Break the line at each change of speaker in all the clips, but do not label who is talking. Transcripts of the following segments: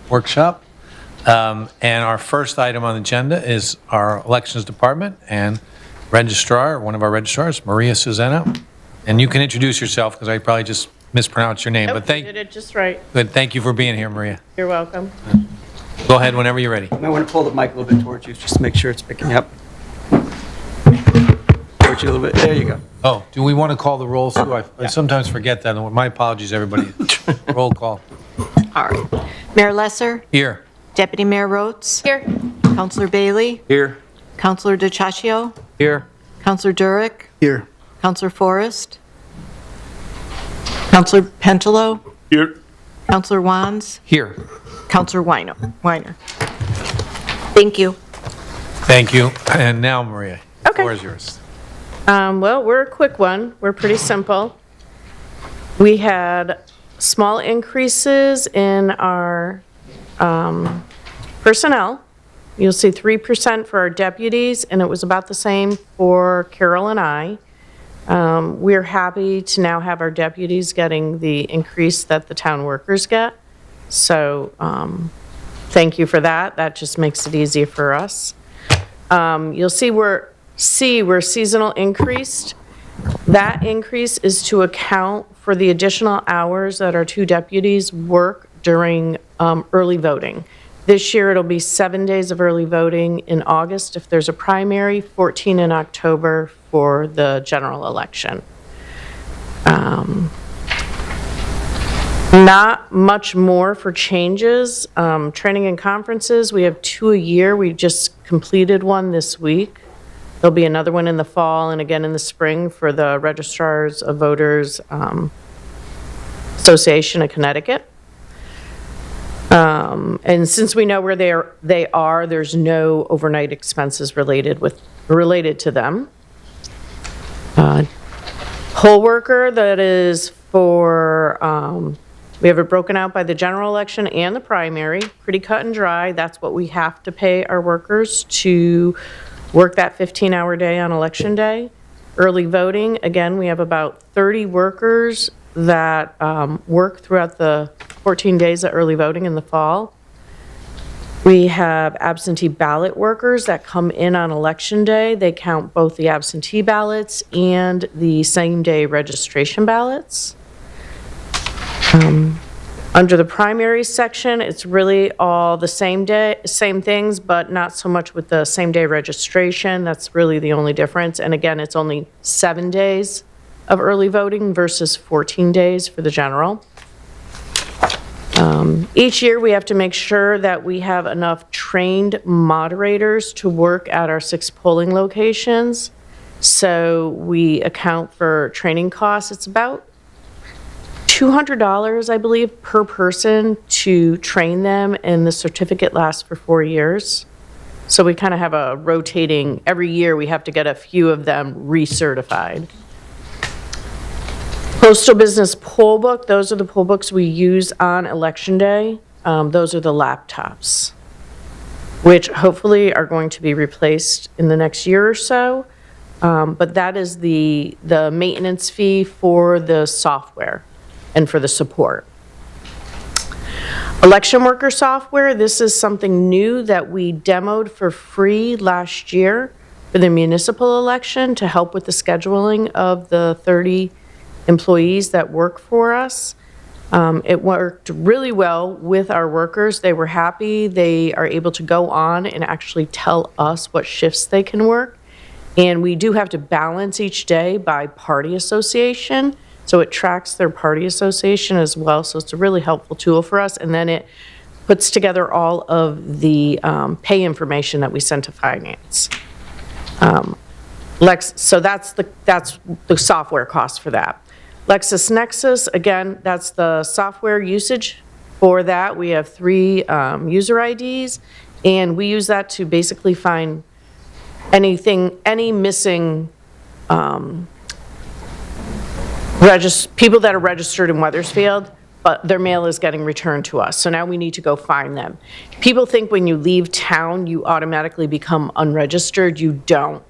workshop. And our first item on the agenda is our elections department and registrar, one of our registrars, Maria Susano. And you can introduce yourself because I probably just mispronounced your name.
Nope,
But
you did it just right.
good. Thank you for being here, Maria.
You're welcome.
Go ahead whenever you're ready.
You might want to pull the mic a little bit towards you, just to make sure it's picking up. Towards you a little bit. There you go.
Oh, do we want to call the roll, Sue? I sometimes forget that. My apologies, everybody. Roll call.
All right. Mayor Lesser,
Here.
Deputy Mayor Rhodes,
Here.
Councilor Bailey,
Here.
Councilor DeCiaccio,
Here.
Councilor Durick,
Here.
Councilor Forrest, Councilor Pentelo,
Here.
Councilor Wands,
Here.
Councilor Weiner. Thank you.
Thank you. And now, Maria, the
Okay.
floor is yours.
Well, we're a quick one. We're pretty simple. We had small increases in our personnel. You'll see 3% for our deputies, and it was about the same for Carol and I. We're happy to now have our deputies getting the increase that the town workers get. So thank you for that. That just makes it easier for us. You'll see we're seasonal increased. That increase is to account for the additional hours that our two deputies work during early voting. This year, it'll be 7 days of early voting in August if there's a primary, 14 in October for the general election. Not much more for changes. Training and conferences, we have 2 a year. We just completed one this week. There'll be another one in the fall and again in the spring for the Registrars of Voters Association of Connecticut. And since we know where they are, there's no overnight expenses related to them. Poll worker, that is for, we have it broken out by the general election and the primary, pretty cut and dry. That's what we have to pay our workers to work that 15-hour day on election day. Early voting, again, we have about 30 workers that work throughout the 14 days of early voting in the fall. We have absentee ballot workers that come in on election day. They count both the absentee ballots and the same-day registration ballots. Under the primary section, it's really all the same things, but not so much with the same-day registration. That's really the only difference. And again, it's only 7 days of early voting versus 14 days for the general. Each year, we have to make sure that we have enough trained moderators to work at our 6 polling locations. So we account for training costs. It's about $200, I believe, per person to train them, and the certificate lasts for 4 years. So we kind of have a rotating, every year we have to get a few of them recertified. Postal Business Poll Book, those are the poll books we use on Election Day. Those are the laptops, which hopefully are going to be replaced in the next year or so. But that is the maintenance fee for the software and for the support. Election worker software, this is something new that we demoed for free last year for the municipal election to help with the scheduling of the 30 employees that work for us. It worked really well with our workers. They were happy. They are able to go on and actually tell us what shifts they can work. And we do have to balance each day by party association. So it tracks their party association as well. So it's a really helpful tool for us. And then it puts together all of the pay information that we send to finance. So that's the software cost for that. LexisNexis, again, that's the software usage for that. We have 3 user IDs, and we use that to basically find any missing people that are registered in Wethersfield, but their mail is getting returned to us. So now we need to go find them. People think when you leave town, you automatically become unregistered. You don't.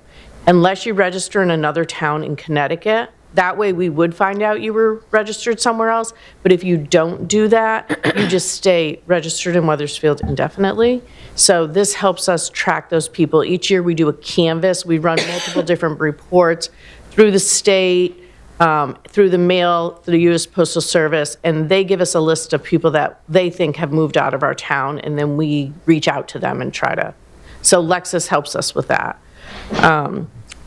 Unless you register in another town in Connecticut, That way, we would find out you were registered somewhere else, but if you don't do that, you just stay registered in Wethersfield indefinitely. So this helps us track those people. Each year, we do a canvas, we run multiple different reports through the state, through the mail, through the U.S. Postal Service, and they give us a list of people that they think have moved out of our town, and then we reach out to them and try to, so Lexus helps us with that.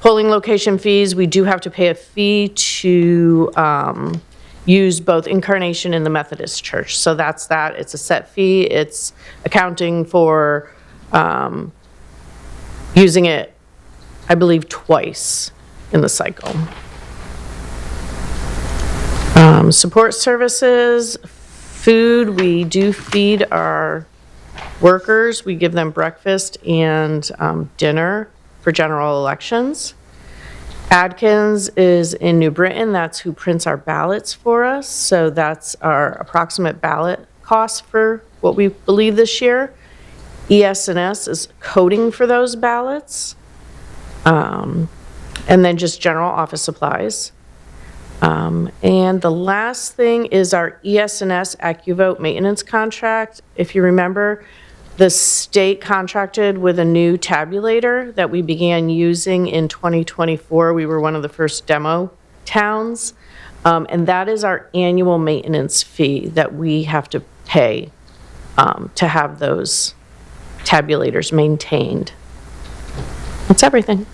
Polling location fees, we do have to pay a fee to use both Incarnation and the Methodist Church. So that's that. It's a set fee. It's accounting for using it, I believe, twice in the cycle. Support services, food, we do feed our workers. We give them breakfast and dinner for general elections. Adkins is in New Britain. That's who prints our ballots for us. So that's our approximate ballot cost for what we believe this year. ES&S is coding for those ballots. And then just general office supplies. And the last thing is our ES&S AccuVote maintenance contract. If you remember, the state contracted with a new tabulator that we began using in 2024. We were one of the first demo towns. And that is our annual maintenance fee that we have to pay to have those tabulators maintained. That's everything.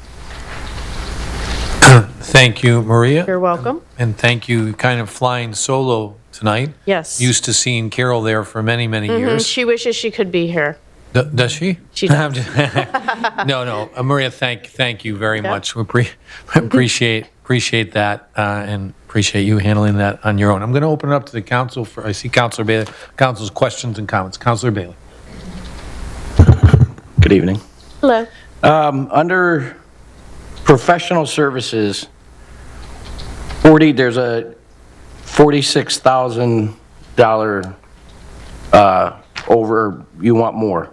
Thank you, Maria.
You're welcome.
And thank you, kind of flying solo tonight.
Yes.
Used to seeing Carol there for many, many years.
She wishes she could be here.
Does she?
She does.
I'm just- No. Maria, thank you very
Yeah.
much. We appreciate that and appreciate you handling that on your own. I'm going to open it up to the council for, I see Councilor Bailey, council's questions and comments. Councilor Bailey.
Good evening.
Hello.
Under professional services, there's a $46,000 over, you want more.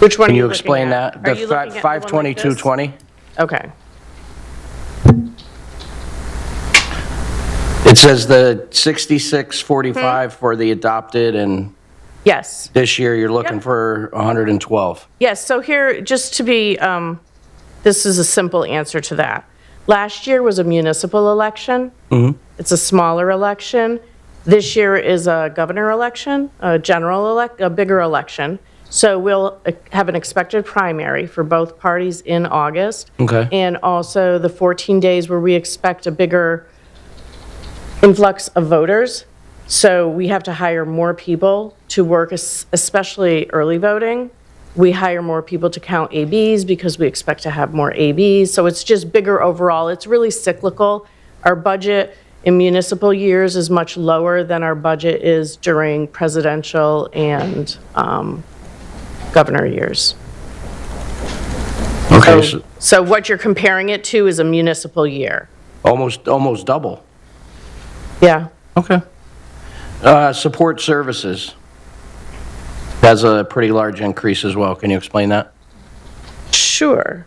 Which one are
Can
you
you
looking
explain
at?
that?
Are you looking at the one like this?
52220?
Okay.
It says the 6645 for the adopted, and
Yes.
this year you're looking
Yep.
for 112.
Yes, so here, just to be, this is a simple answer to that. Last year was a municipal election. It's a smaller election. This year is a governor election, a bigger election. So we'll have an expected primary for both parties in August.
Okay.
And also the 14 days where we expect a bigger influx of voters. So we have to hire more people to work, especially early voting. We hire more people to count ABs because we expect to have more ABs. So it's just bigger overall. It's really cyclical. Our budget in municipal years is much lower than our budget is during presidential and governor years.
Okay,
So what you're comparing it to is a municipal year.
almost double.
Yeah.
Okay. Support services has a pretty large increase as well. Can you explain that?
Sure.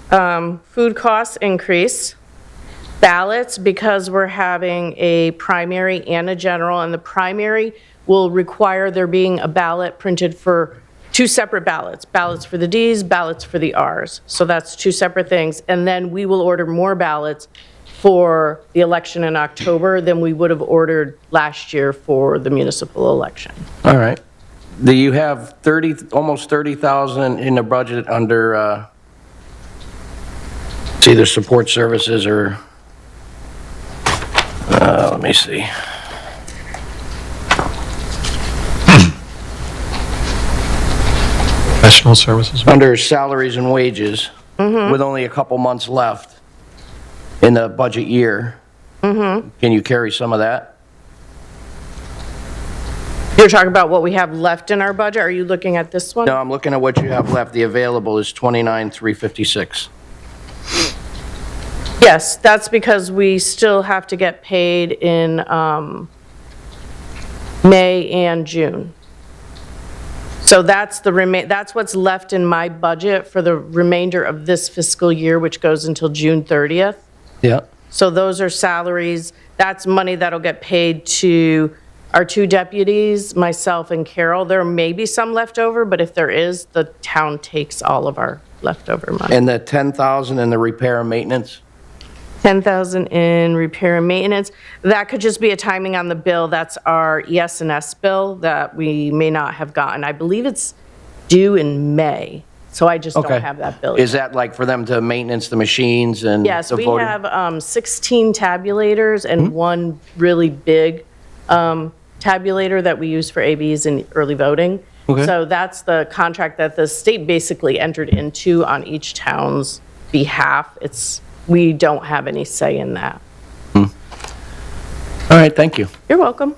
Food costs increase. Ballots, because we're having a primary and a general, and the primary will require there being a ballot printed for two separate ballots. Ballots for the Ds, ballots for the Rs. So that's two separate things. And then we will order more ballots for the election in October than we would have ordered last year for the municipal election.
All right. Do you have almost 30,000 in the budget under, it's either support services or, let me see.
Professional services.
Under salaries and wages, with only a couple months left in the budget year, can you carry some of that?
You're talking about what we have left in our budget? Are you looking at this one?
No, I'm looking at what you have left. The available is 29,356.
Yes, that's because we still have to get paid in May and June. So that's that's what's left in my budget for the remainder of this fiscal year, which goes until June 30th.
Yeah.
So those are salaries, that's money that'll get paid to our 2 deputies, myself and Carol. There may be some left over, but if there is, the town takes all of our leftover money.
And the 10,000 in the repair and maintenance?
10,000 in repair and maintenance. That could just be a timing on the bill. That's our ES&S bill that we may not have gotten. I believe it's due in May, so I just
Okay.
don't have that bill yet.
Is that like for them to maintenance the machines and
Yes,
the
we
voting?
have 16 tabulators and one really big tabulator that we use for ABs and early voting.
Okay.
So that's the contract that the state basically entered into on each town's behalf. We don't have any say in that.
All right, thank you.
You're welcome.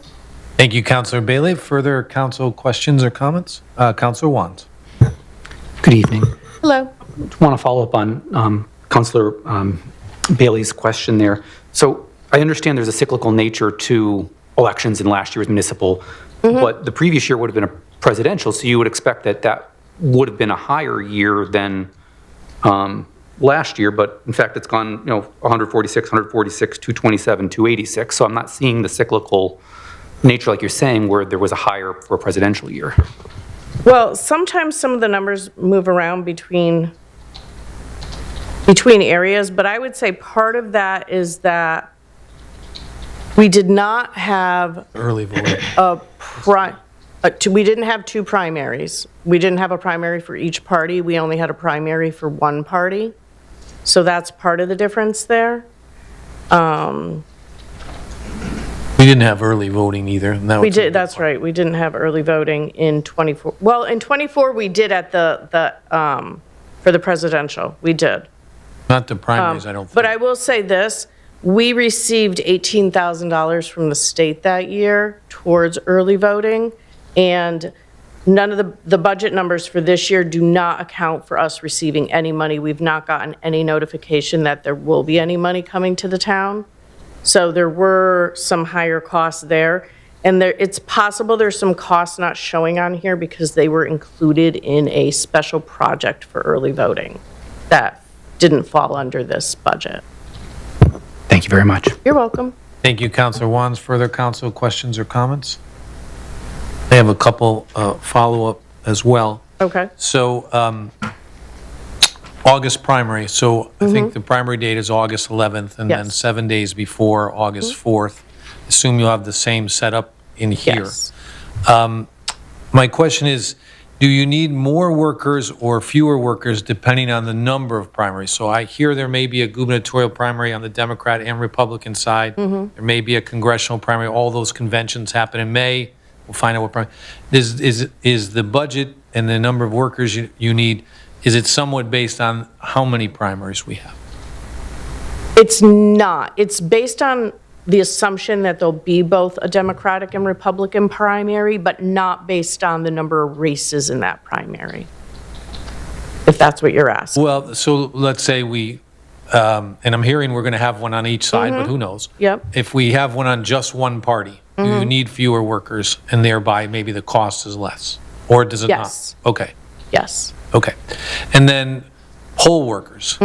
Thank you, Councilor Bailey. Further council questions or comments? Councilor Wands.
Good evening.
Hello.
I want to follow up on Councilor Bailey's question there. So I understand there's a cyclical nature to elections, in last year's municipal, but the previous year would have been a presidential, so you would expect that that would have been a higher year than last year, but in fact, it's gone, 146, 227, 286. So I'm not seeing the cyclical nature like you're saying, where there was a higher for a presidential year.
Well, sometimes some of the numbers move around between areas, but I would say part of that is that we did not have
Early voting.
we didn't have 2 primaries. We didn't have a primary for each party. We only had a primary for one party. So that's part of the difference there.
We didn't have early voting either. And that
We
was a
did,
big
that's
part.
right. We didn't have early voting in '24. Well, in '24, we did at for the presidential. We did.
Not the primaries, I don't think.
But I will say this, we received $18,000 from the state that year towards early voting, and none of the budget numbers for this year do not account for us receiving any money. We've not gotten any notification that there will be any money coming to the town. So there were some higher costs there. And it's possible there's some costs not showing on here because they were included in a special project for early voting that didn't fall under this budget.
Thank you very much.
You're welcome.
Thank you, Councilor Wands. Further council questions or comments? I have a couple follow-up as well.
Okay.
So, August primary, so I think the primary date is August 11th, and then
Yes.
7 days before August 4th. Assume you'll have the same setup in here.
Yes.
My question is, do you need more workers or fewer workers depending on the number of primaries? So I hear there may be a gubernatorial primary on the Democrat and Republican side. There may be a congressional primary. All those conventions happen in May. We'll find out what primary. Is the budget and the number of workers you need, is it somewhat based on how many primaries we have?
It's not. It's based on the assumption that there'll be both a Democratic and Republican primary, but not based on the number of races in that primary, if that's what you're asking.
Well, so let's say we, and I'm hearing we're going to have one on each side, but who knows?
Yep.
If we have one on just one party, do you need fewer workers, and thereby maybe the cost is less? Or does it not?
Yes.
Okay,
Yes.
okay. And then poll workers.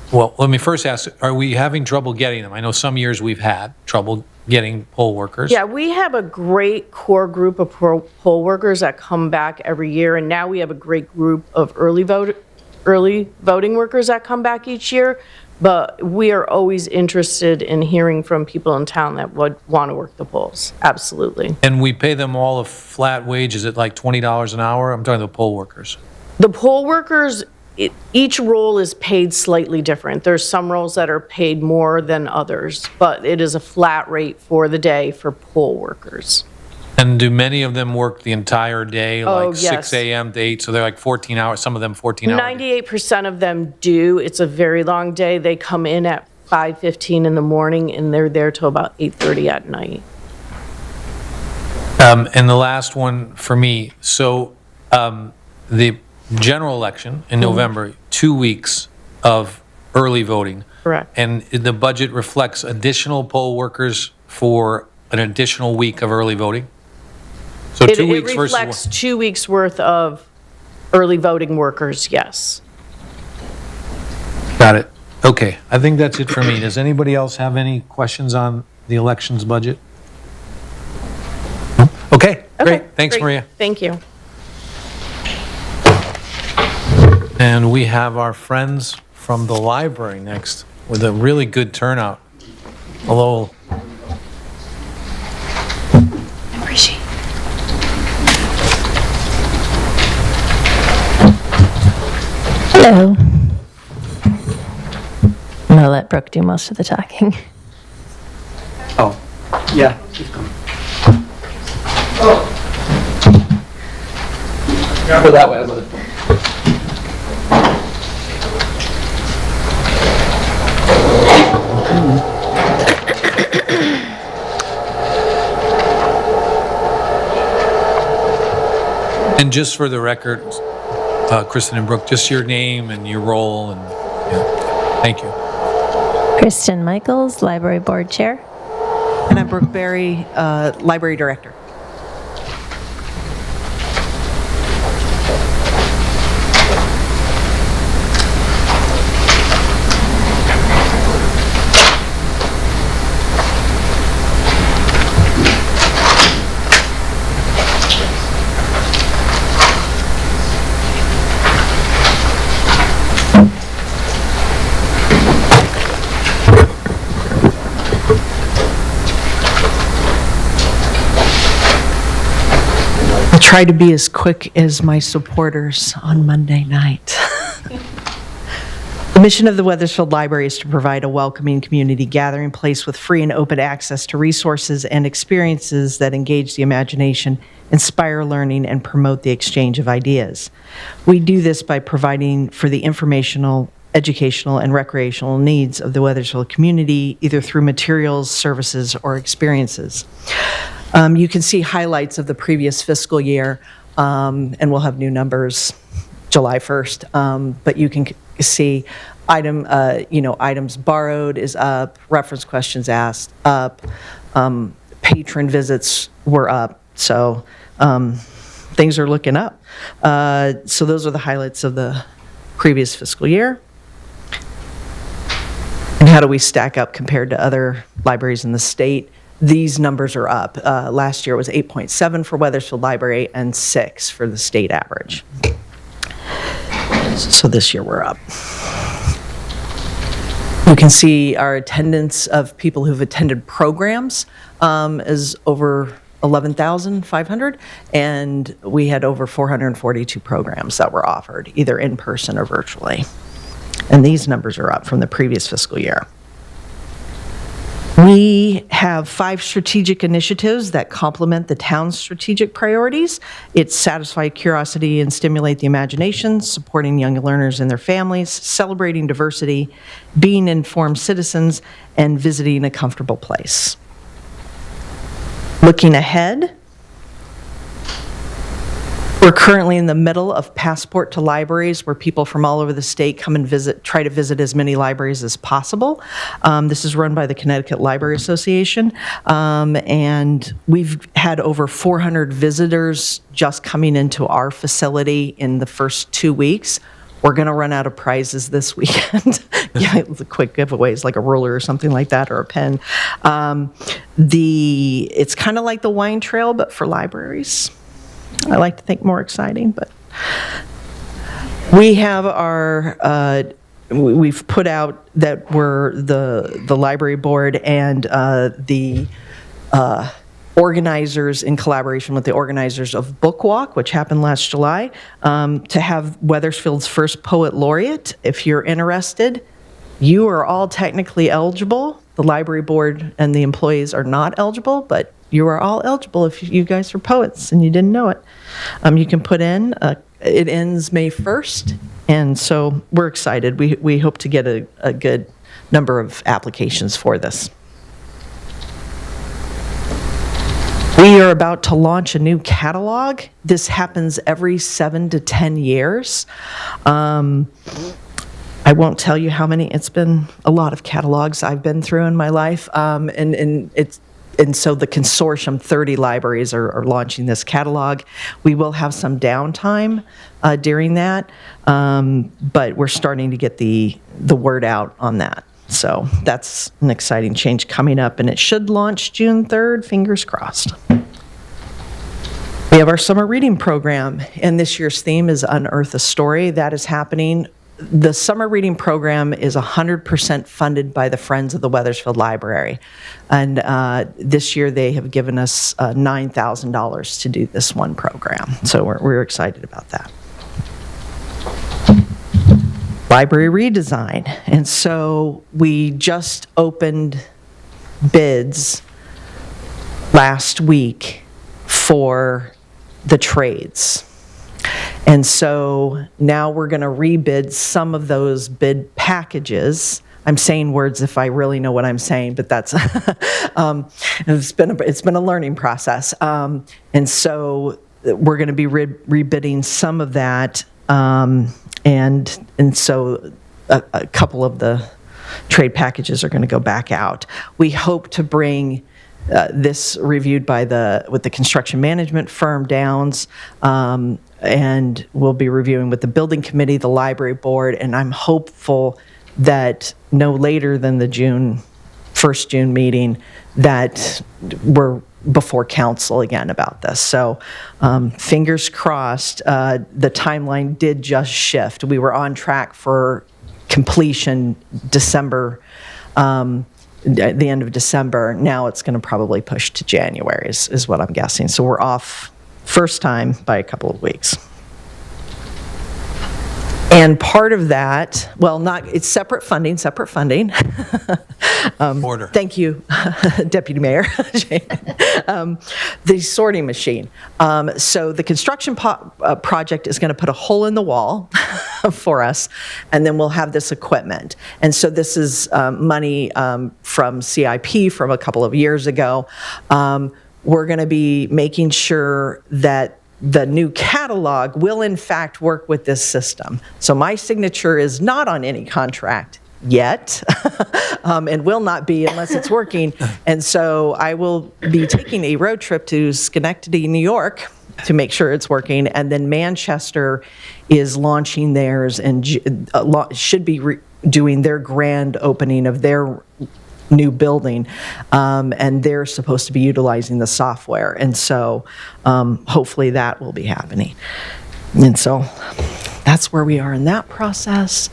Well, let me first ask, are we having trouble getting them? I know some years we've had trouble getting poll workers.
Yeah, we have a great core group of poll workers that come back every year, and now we have a great group of early voting workers that come back each year. But we are always interested in hearing from people in town that would want to work the polls. Absolutely.
And we pay them all a flat wage, is it like $20 an hour? I'm talking the poll workers.
The poll workers, each role is paid slightly different. There's some roles that are paid more than others, but it is a flat rate for the day for poll workers.
And do many of them work the entire day,
Oh,
like 6
yes.
a.m. to 8, so they're like 14 hours, some of them 14 hours?
98% of them do. It's a very long day. They come in at 5:15 in the morning, and they're there till about 8:30 at night.
And the last one for me, so the general election in November, 2 weeks of early voting.
Correct.
And the budget reflects additional poll workers for an additional week of early voting? So
It
2 weeks versus
reflects 2 weeks' worth of early voting workers, yes.
Got it. Okay, I think that's it for me. Does anybody else have any questions on the elections budget? No? Okay,
Okay,
great. Thanks,
great.
Maria.
Thank you.
And we have our friends from the library next with a really good turnout. Hello.
Hello. I'm going to let Brooke do most of the talking.
Oh, yeah. Keep going. Go that way.
And just for the record, Kristen and Brooke, just your name and your role, and yeah, thank you.
Kristen Michaels, Library Board Chair.
And I'm Brooke Berry, Library Director.
I'll try to be as quick as my supporters on Monday night. The mission of the Wethersfield Library is to provide a welcoming community gathering place with free and open access to resources and experiences that engage the imagination, inspire learning, and promote the exchange of ideas. We do this by providing for the informational, educational, and recreational needs of the Wethersfield community, either through materials, services, or experiences. You can see highlights of the previous fiscal year, and we'll have new numbers July 1st. But you can see items borrowed is up, reference questions asked up, patron visits were up. So things are looking up. So those are the highlights of the previous fiscal year. And how do we stack up compared to other libraries in the state? These numbers are up. Last year was 8.7 for Wethersfield Library and 6 for the state average. So this year we're up. You can see our attendance of people who've attended programs is over 11,500, and we had over 442 programs that were offered, either in person or virtually. And these numbers are up from the previous fiscal year. We have 5 strategic initiatives that complement the town's strategic priorities. It's satisfy curiosity and stimulate the imagination, supporting young learners and their families, celebrating diversity, being informed citizens, and visiting a comfortable place. Looking ahead, we're currently in the middle of Passport to Libraries, where people from all over the state come and try to visit as many libraries as possible. This is run by the Connecticut Library Association, and we've had over 400 visitors just coming into our facility in the first 2 weeks. We're going to run out of prizes this weekend. The quick giveaways, like a ruler or something like that, or a pen. It's kind of like the wine trail, but for libraries. I like to think more exciting, but we have we've put out that we're the library board and the organizers, in collaboration with the organizers of Book Walk, which happened last July, to have Wethersfield's first poet laureate. If you're interested, you are all technically eligible. The library board and the employees are not eligible, but you are all eligible if you guys are poets and you didn't know it. You can put in, it ends May 1st, and so we're excited. We hope to get a good number of applications for this. We are about to launch a new catalog. This happens every 7 to 10 years. I won't tell you how many. It's been a lot of catalogs I've been through in my life, and and so the consortium, 30 libraries are launching this catalog. We will have some downtime during that, but we're starting to get the word out on that. So that's an exciting change coming up, and it should launch June 3rd, fingers crossed. We have our summer reading program, and this year's theme is Unearth a Story. That is happening. The summer reading program is 100% funded by the Friends of the Wethersfield Library. And this year they have given us $9,000 to do this one program. So we're excited about that. Library redesign. And so we just opened bids last week for the trades. And so now we're going to rebid some of those bid packages. I'm saying words if I really know what I'm saying, but that's it's been a learning process. And so we're going to be rebidding some of that, and so a couple of the trade packages are going to go back out. We hope to bring this reviewed by with the construction management firm Downs, and we'll be reviewing with the building committee, the library board, and I'm hopeful that no later than the first June meeting that we're before council again about this. So fingers crossed. The timeline did just shift. We were on track for completion December, at the end of December. Now it's going to probably push to January is what I'm guessing. So we're off first time by a couple of weeks. And part of that, it's separate funding.
Order.
Thank you, Deputy Mayor. The sorting machine. So the construction project is going to put a hole in the wall for us, and then we'll have this equipment. And so this is money from CIP from a couple of years ago. We're going to be making sure that the new catalog will in fact work with this system. So my signature is not on any contract yet, and will not be unless it's working. And so I will be taking a road trip to Schenectady, New York to make sure it's working. And then Manchester is launching theirs and should be doing their grand opening of their new building, and they're supposed to be utilizing the software. And so hopefully that will be happening. And so that's where we are in that process.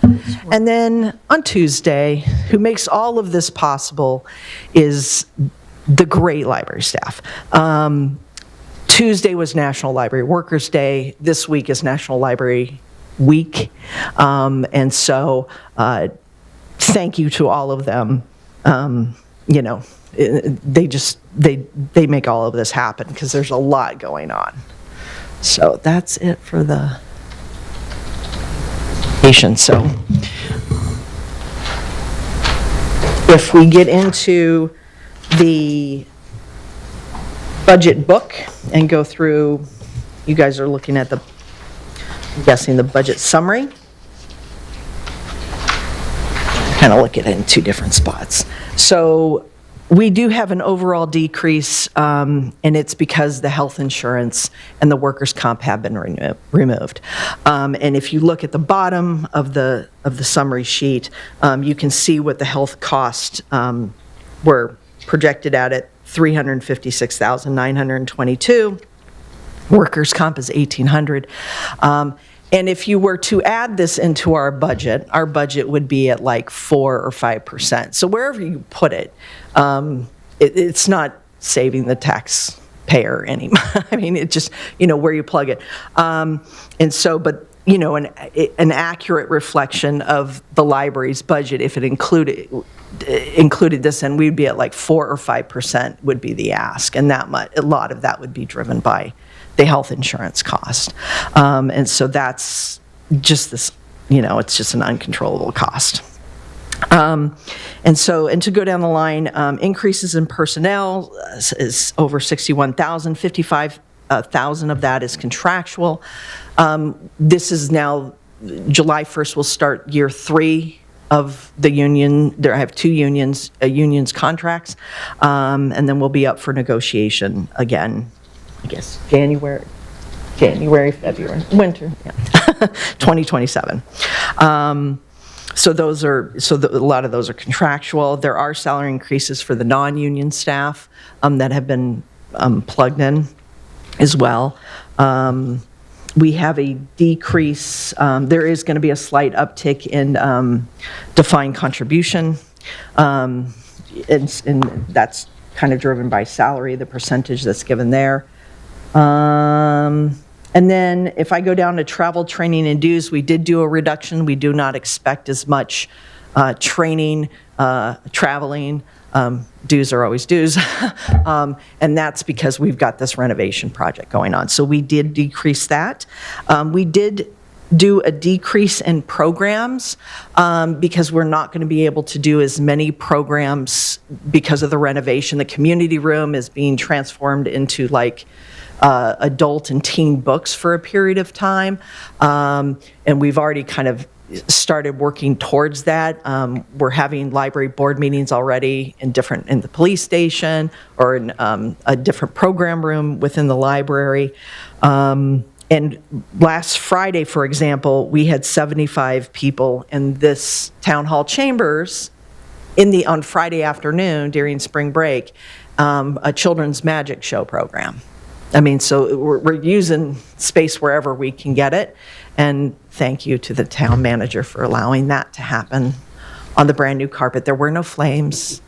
And then on Tuesday, who makes all of this possible is the great library staff. Tuesday was National Library Workers' Day. This week is National Library Week. And so thank you to all of them. They make all of this happen because there's a lot going on. So that's it for the patient. So if we get into the budget book and go through, you guys are looking at I'm guessing the budget summary. Kind of look at it in two different spots. So we do have an overall decrease, and it's because the health insurance and the workers' comp have been removed. And if you look at the bottom of the summary sheet, you can see what the health costs were projected at $356,922. Workers' comp is $1,800. And if you were to add this into our budget would be at like 4 or 5%. So wherever you put it, it's not saving the taxpayer anymore. I mean, it just, where you plug it. And so, but, an accurate reflection of the library's budget, if it included this, and we'd be at like 4 or 5% would be the ask. And a lot of that would be driven by the health insurance cost. And so that's just this, it's just an uncontrollable cost. And to go down the line, increases in personnel is over 61,000, 55,000 of that is contractual. This is now, July 1st will start year 3 of the union. I have two unions, unions contracts, and then we'll be up for negotiation again, I guess, January, February, winter, yeah, 2027. So a lot of those are contractual. There are salary increases for the non-union staff that have been plugged in as well. We have a decrease, there is going to be a slight uptick in defined contribution, and that's kind of driven by salary, the percentage that's given there. And then if I go down to travel, training, and dues, we did do a reduction. We do not expect as much training, traveling. Dues are always dues. And that's because we've got this renovation project going on. So we did decrease that. We did do a decrease in programs because we're not going to be able to do as many programs because of the renovation. The community room is being transformed into like adult and teen books for a period of time. And we've already kind of started working towards that. We're having library board meetings already in the police station or in a different program room within the library. And last Friday, for example, we had 75 people in this town hall chambers on Friday afternoon during spring break, a children's magic show program. I mean, so we're using space wherever we can get it. And thank you to the town manager for allowing that to happen on the brand new carpet. There were no flames,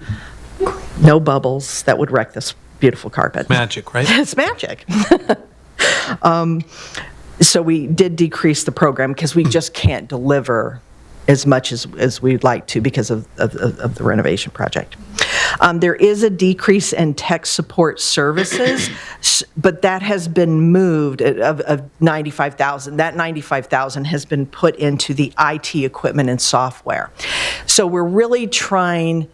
no bubbles that would wreck this beautiful carpet.
Magic, right?
It's magic. So we did decrease the program because we just can't deliver as much as we'd like to because of the renovation project. There is a decrease in tech support services, but that has been moved of $95,000. That $95,000 has been put into the IT equipment and software. So we're really trying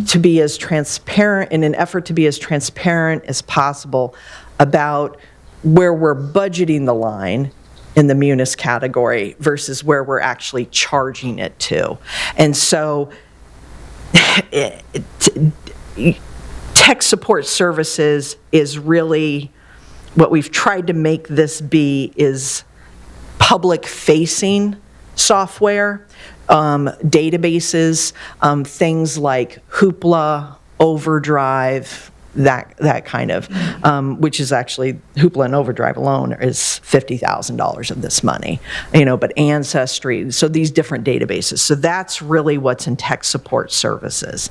to be as transparent, in an effort to be as transparent as possible about where we're budgeting the line in the munis category versus where we're actually charging it to. And so tech support services is really what we've tried to make this be, is public-facing software, databases, things like Hoopla, Overdrive, that kind of, which is actually, Hoopla and Overdrive alone is $50,000 of this money, but Ancestry, so these different databases. So that's really what's in tech support services.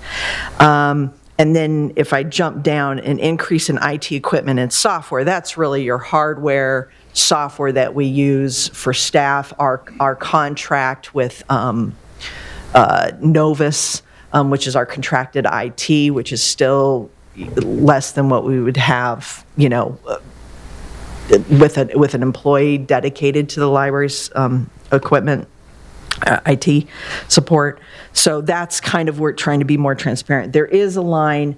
And then if I jump down, an increase in IT equipment and software, that's really your hardware, software that we use for staff, our contract with Novus, which is our contracted IT, which is still less than what we would have, with an employee dedicated to the library's equipment, IT support. So that's kind of, we're trying to be more transparent. There is a line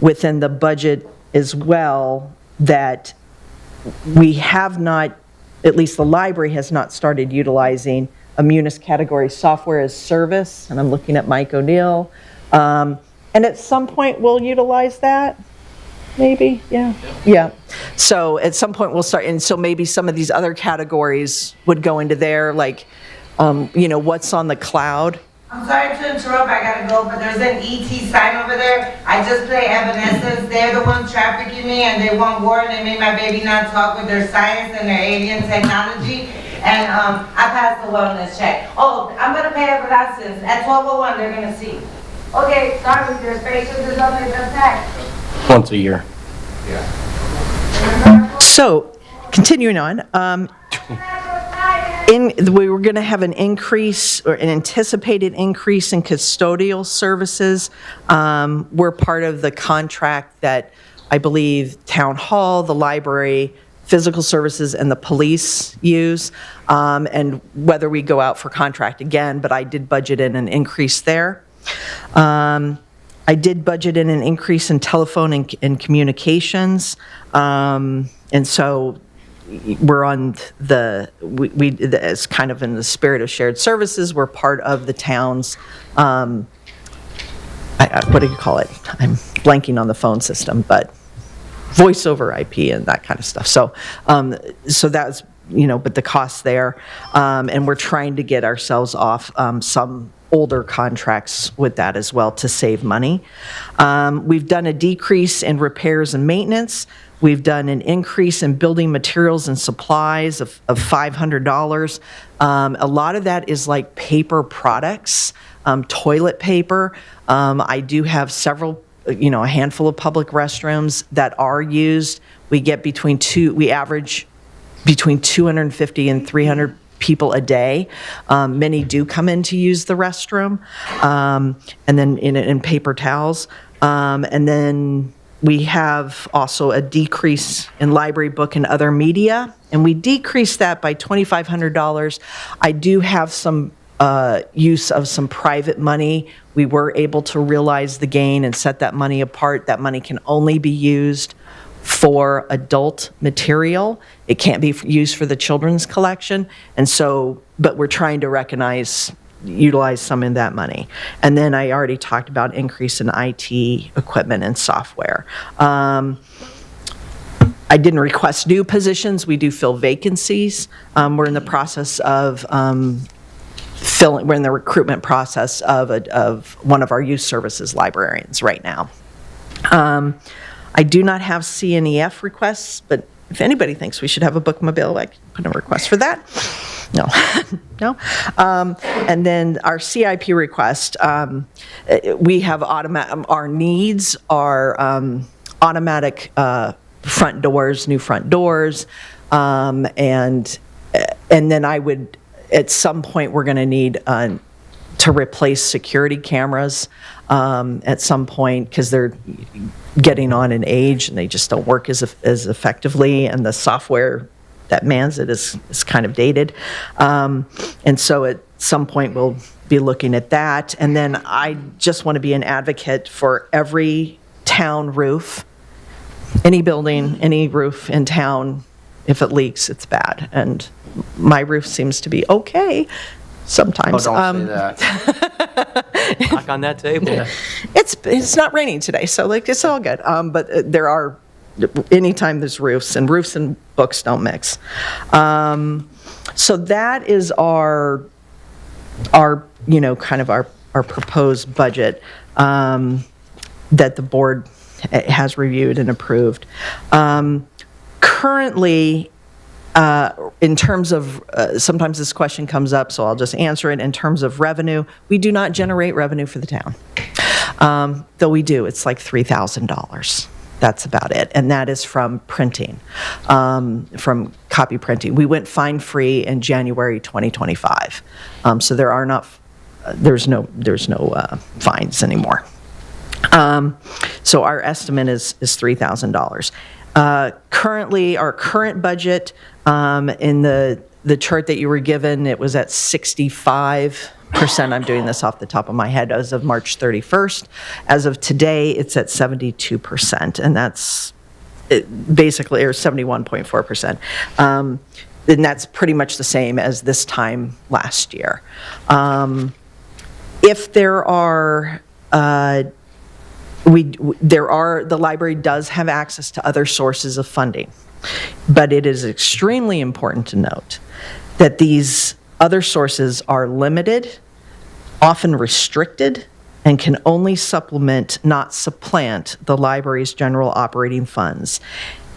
within the budget as well that we have not, at least the library has not started utilizing a Munis category software as service, and I'm looking at Mike O'Neill. And at some point, we'll utilize that, maybe, yeah. So at some point, we'll start, and so maybe some of these other categories would go into there, like, what's on the cloud.
I'm sorry to interrupt, I gotta go, but there's an ET sign over there. I just play Evanescence. They're the ones trafficking me, and they want war, and they made my baby not talk with their science and their alien technology. And I passed the wellness check. Oh, I'm gonna pay Evanescence. At 12:01, they're gonna see. Okay, sorry, there's patients or something that's next.
Once a year.
So, continuing on, we were going to have an increase, or an anticipated increase in custodial services. We're part of the contract that I believe Town Hall, the library, physical services, and the police use, and whether we go out for contract again, but I did budget in an increase there. I did budget in an increase in telephone and communications, and so we're on it's kind of in the spirit of shared services, we're part of the town's, what do you call it? I'm blanking on the phone system, but voice over IP and that kind of stuff. So, so that's, but the cost there, and we're trying to get ourselves off some older contracts with that as well to save money. We've done a decrease in repairs and maintenance. We've done an increase in building materials and supplies of $500. A lot of that is like paper products, toilet paper. I do have several, a handful of public restrooms that are used. We get we average between 250 and 300 people a day. Many do come in to use the restroom, and then in paper towels. And then we have also a decrease in library book and other media, and we decreased that by $2,500. I do have some use of some private money. We were able to realize the gain and set that money apart. That money can only be used for adult material. It can't be used for the children's collection. And so, but we're trying to utilize some of that money. And then I already talked about increase in IT equipment and software. I didn't request new positions. We do fill vacancies. We're in the process of we're in the recruitment process of one of our youth services librarians right now. I do not have CNEF requests, but if anybody thinks we should have a bookmobile, I can put a request for that. No, no. And then our CIP request, we have our needs are automatic front doors, new front doors, and then I would, at some point, we're going to need to replace security cameras at some point because they're getting on in age and they just don't work as effectively, and the software that mans it is kind of dated. And so at some point we'll be looking at that. And then I just want to be an advocate for every town roof, any building, any roof in town, if it leaks, it's bad. And my roof seems to be okay sometimes.
Oh, don't say that.
Knock on that table. Yeah.
It's not raining today, so it's all good. But there are, anytime there's roofs and books don't mix. So that is our kind of our proposed budget that the board has reviewed and approved. Currently, in terms of, sometimes this question comes up, so I'll just answer it. In terms of revenue, we do not generate revenue for the town. Though we do, it's like $3,000. That's about it. And that is from printing, from copy printing. We went fine-free in January 2025. So there's no fines anymore. So our estimate is $3,000. Currently, our current budget, in the chart that you were given, it was at 65%. I'm doing this off the top of my head as of March 31st. As of today, it's at 72%, and that's basically, or 71.4%. And that's pretty much the same as this time last year. If there are, the library does have access to other sources of funding, but it is extremely important to note that these other sources are limited, often restricted, and can only supplement, not supplant, the library's general operating funds.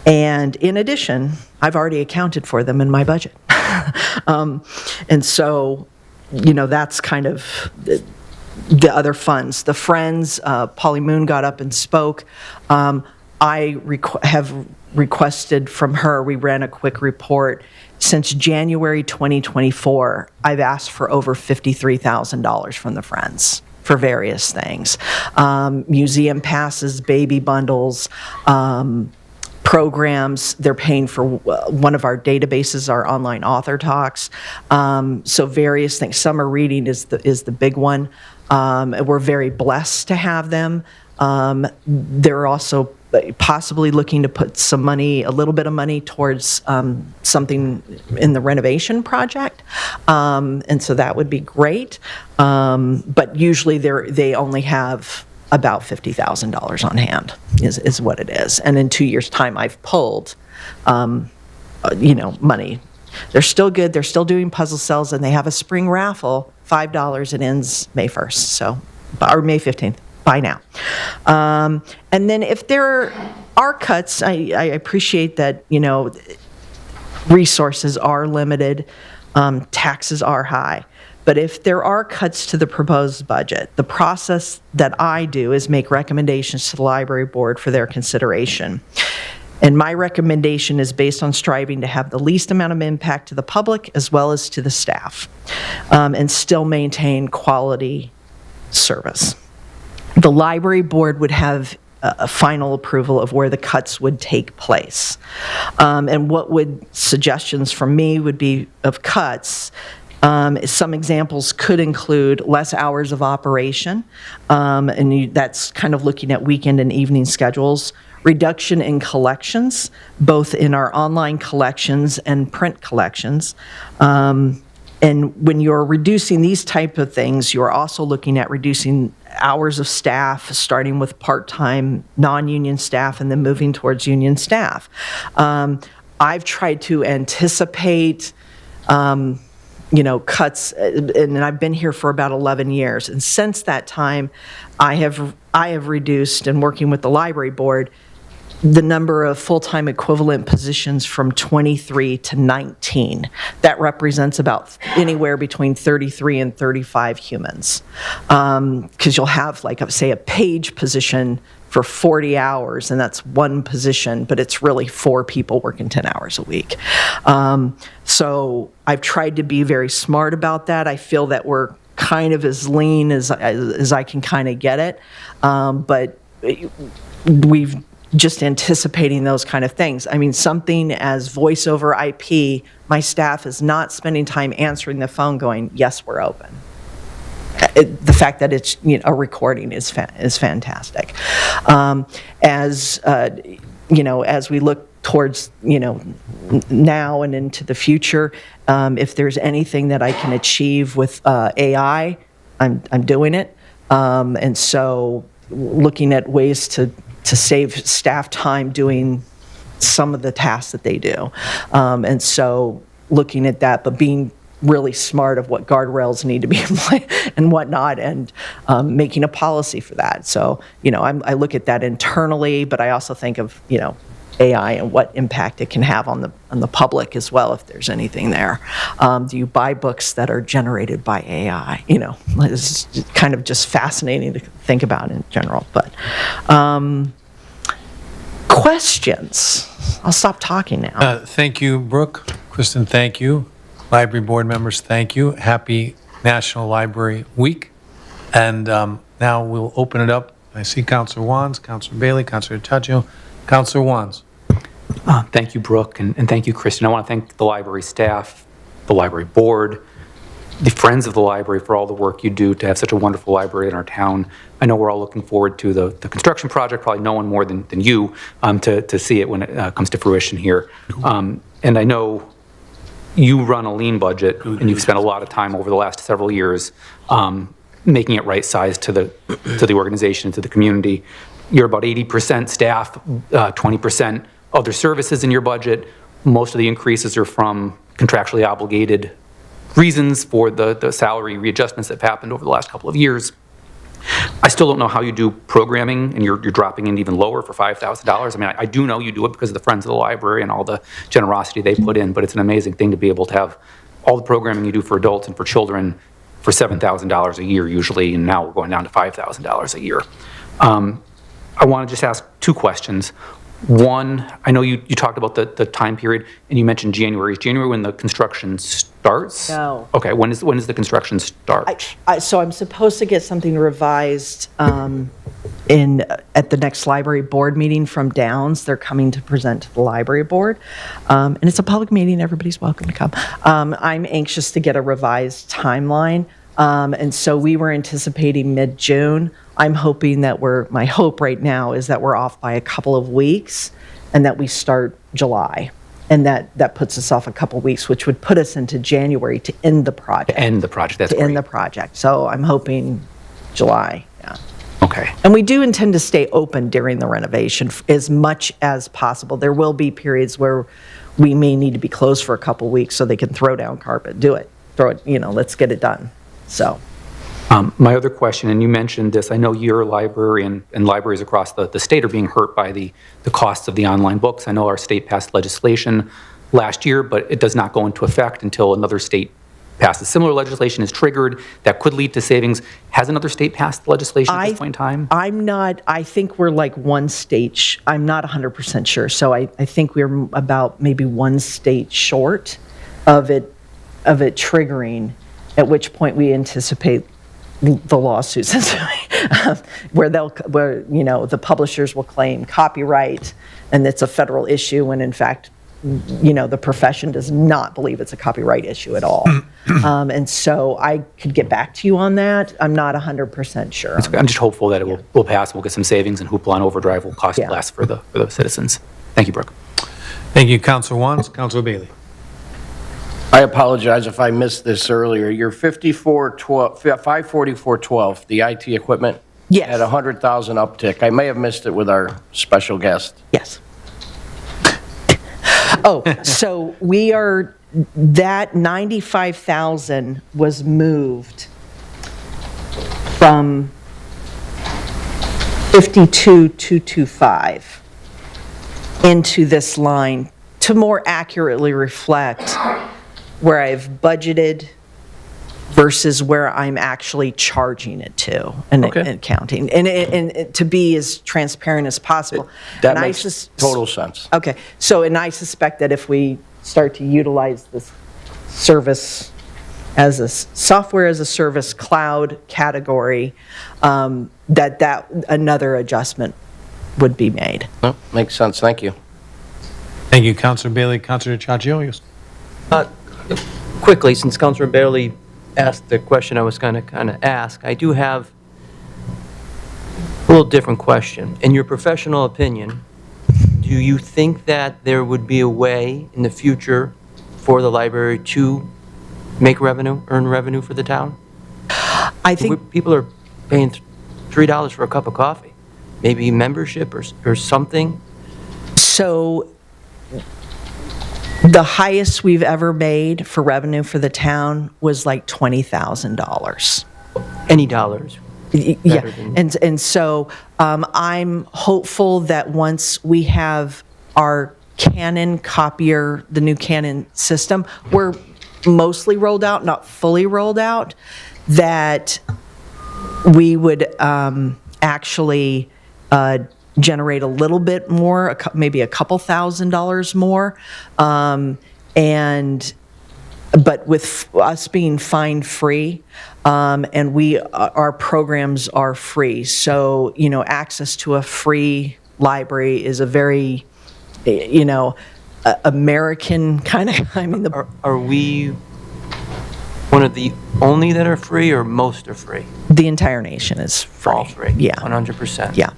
And in addition, I've already accounted for them in my budget. And so, that's kind of the other funds. The Friends, Polly Moon got up and spoke. I have requested from her, we ran a quick report. Since January 2024, I've asked for over $53,000 from the Friends for various things. Museum passes, baby bundles, programs. They're paying for one of our databases, our online author talks. So various things. Summer reading is the big one. We're very blessed to have them. They're also possibly looking to put some money, a little bit of money towards something in the renovation project. And so that would be great. But usually they only have about $50,000 on hand is what it is. And in 2 years' time, I've pulled, money. They're still good. They're still doing puzzle cells, and they have a spring raffle, $5. It ends May 1st, or May 15th. By now. And then if there are cuts, I appreciate that, resources are limited, taxes are high. But if there are cuts to the proposed budget, the process that I do is make recommendations to the library board for their consideration. And my recommendation is based on striving to have the least amount of impact to the public as well as to the staff, and still maintain quality service. The library board would have a final approval of where the cuts would take place. And what suggestions from me would be of cuts. Some examples could include less hours of operation, and that's kind of looking at weekend and evening schedules, reduction in collections, both in our online collections and print collections. And when you're reducing these type of things, you're also looking at reducing hours of staff, starting with part-time, non-union staff, and then moving towards union staff. I've tried to anticipate cuts, and I've been here for about 11 years. And since that time, I have reduced, and working with the library board, the number of full-time equivalent positions from 23 to 19. That represents about anywhere between 33 and 35 humans. Because you'll have, say, a page position for 40 hours, and that's one position, but it's really 4 people working 10 hours a week. So I've tried to be very smart about that. I feel that we're kind of as lean as I can kind of get it. But we've just anticipating those kind of things. I mean, something as voice over IP, my staff is not spending time answering the phone going, yes, we're open. The fact that it's a recording is fantastic. As we look towards now and into the future, if there's anything that I can achieve with AI, I'm doing it. And so looking at ways to save staff time doing some of the tasks that they do. And so looking at that, but being really smart of what guardrails need to be in place and whatnot, and making a policy for that. So, I look at that internally, but I also think of, AI and what impact it can have on the public as well, if there's anything there. Do you buy books that are generated by AI? It's kind of just fascinating to think about in general. But questions? I'll stop talking now.
Thank you, Brooke. Kristen, thank you. Library board members, thank you. Happy National Library Week. And now we'll open it up. I see Councilor Wands, Councilor Bailey, Councilor Taggio. Councilor Wands.
Thank you, Brooke, and thank you, Kristen. I want to thank the library staff, the library board, the Friends of the Library for all the work you do to have such a wonderful library in our town. I know we're all looking forward to the construction project, probably no one more than you, to see it when it comes to fruition here. And I know you run a lean budget, and you've spent a lot of time over the last several years making it right-sized to the organization and to the community. You're about 80% staff, 20% other services in your budget. Most of the increases are from contractually obligated reasons for the salary readjustments that have happened over the last couple of years. I still don't know how you do programming, and you're dropping in even lower for $5,000. I mean, I do know you do it because of the Friends of the Library and all the generosity they put in, but it's an amazing thing to be able to have all the programming you do for adults and for children for $7,000 a year usually, and now we're going down to $5,000 a year. I want to just ask 2 questions. One, I know you talked about the time period, and you mentioned January. Is January when the construction starts?
No.
Okay, when does the construction start?
So I'm supposed to get something revised at the next library board meeting from Downs. They're coming to present to the library board. And it's a public meeting. Everybody's welcome to come. I'm anxious to get a revised timeline. And so we were anticipating mid-June. I'm hoping that my hope right now is that we're off by a couple of weeks and that we start July. And that puts us off a couple of weeks, which would put us into January to end the project.
End the project, that's
To
great.
end the project. So I'm hoping July, yeah.
Okay.
And we do intend to stay open during the renovation as much as possible. There will be periods where we may need to be closed for a couple weeks so they can throw down carpet, throw it, let's get it done. So,
My other question, and you mentioned this, I know your library and libraries across the state are being hurt by the costs of the online books. I know our state passed legislation last year, but it does not go into effect until another state passes. Similar legislation is triggered that could lead to savings. Has another state passed legislation at this point in time?
I think we're like one state, I'm not 100% sure. So I think we're about maybe one state short of it triggering, at which point we anticipate the lawsuits where the publishers will claim copyright and it's a federal issue when in fact the profession does not believe it's a copyright issue at all. And so I could get back to you on that. I'm not 100% sure.
I'm just hopeful that it will pass, we'll get some savings, and hoopla and overdrive will cost less for the citizens. Thank you, Brooke.
Thank you, Councilor Wants. Councilor Bailey.
I apologize if I missed this earlier. Your 54412, the IT equipment?
Yes.
At 100,000 uptick. I may have missed it with our special guest.
Yes. Oh, so that 95,000 was moved from 52,225 into this line to more accurately reflect where I've budgeted versus where I'm actually charging it to and counting. And to be as transparent as possible.
That
And
makes total sense.
Okay, and I suspect that if we start to utilize this service as a software as a service cloud category, that another adjustment would be made.
No, makes sense. Thank you.
Thank you, Councilor Bailey. Councilor Chachiolios.
Quickly, since Councilor Bailey asked the question I was going to ask, I do have a little different question. In your professional opinion, do you think that there would be a way in the future for the library to make revenue, earn revenue for the town?
I think
People are paying $3 for a cup of coffee. Maybe membership or something?
so. The highest we've ever made for revenue for the town was like $20,000.
Any dollars?
Yeah, and so I'm hopeful that once we have our Canon copier, the new Canon system, we're mostly rolled out, not fully rolled out, that we would actually generate a little bit more, maybe a couple $1,000s more, but with us being fine free, and our programs are free, so access to a free library is a very American kind of.
Are we one of the only that are free, or most are free?
The entire nation is free.
All free?
Yeah.
100%?
Yeah.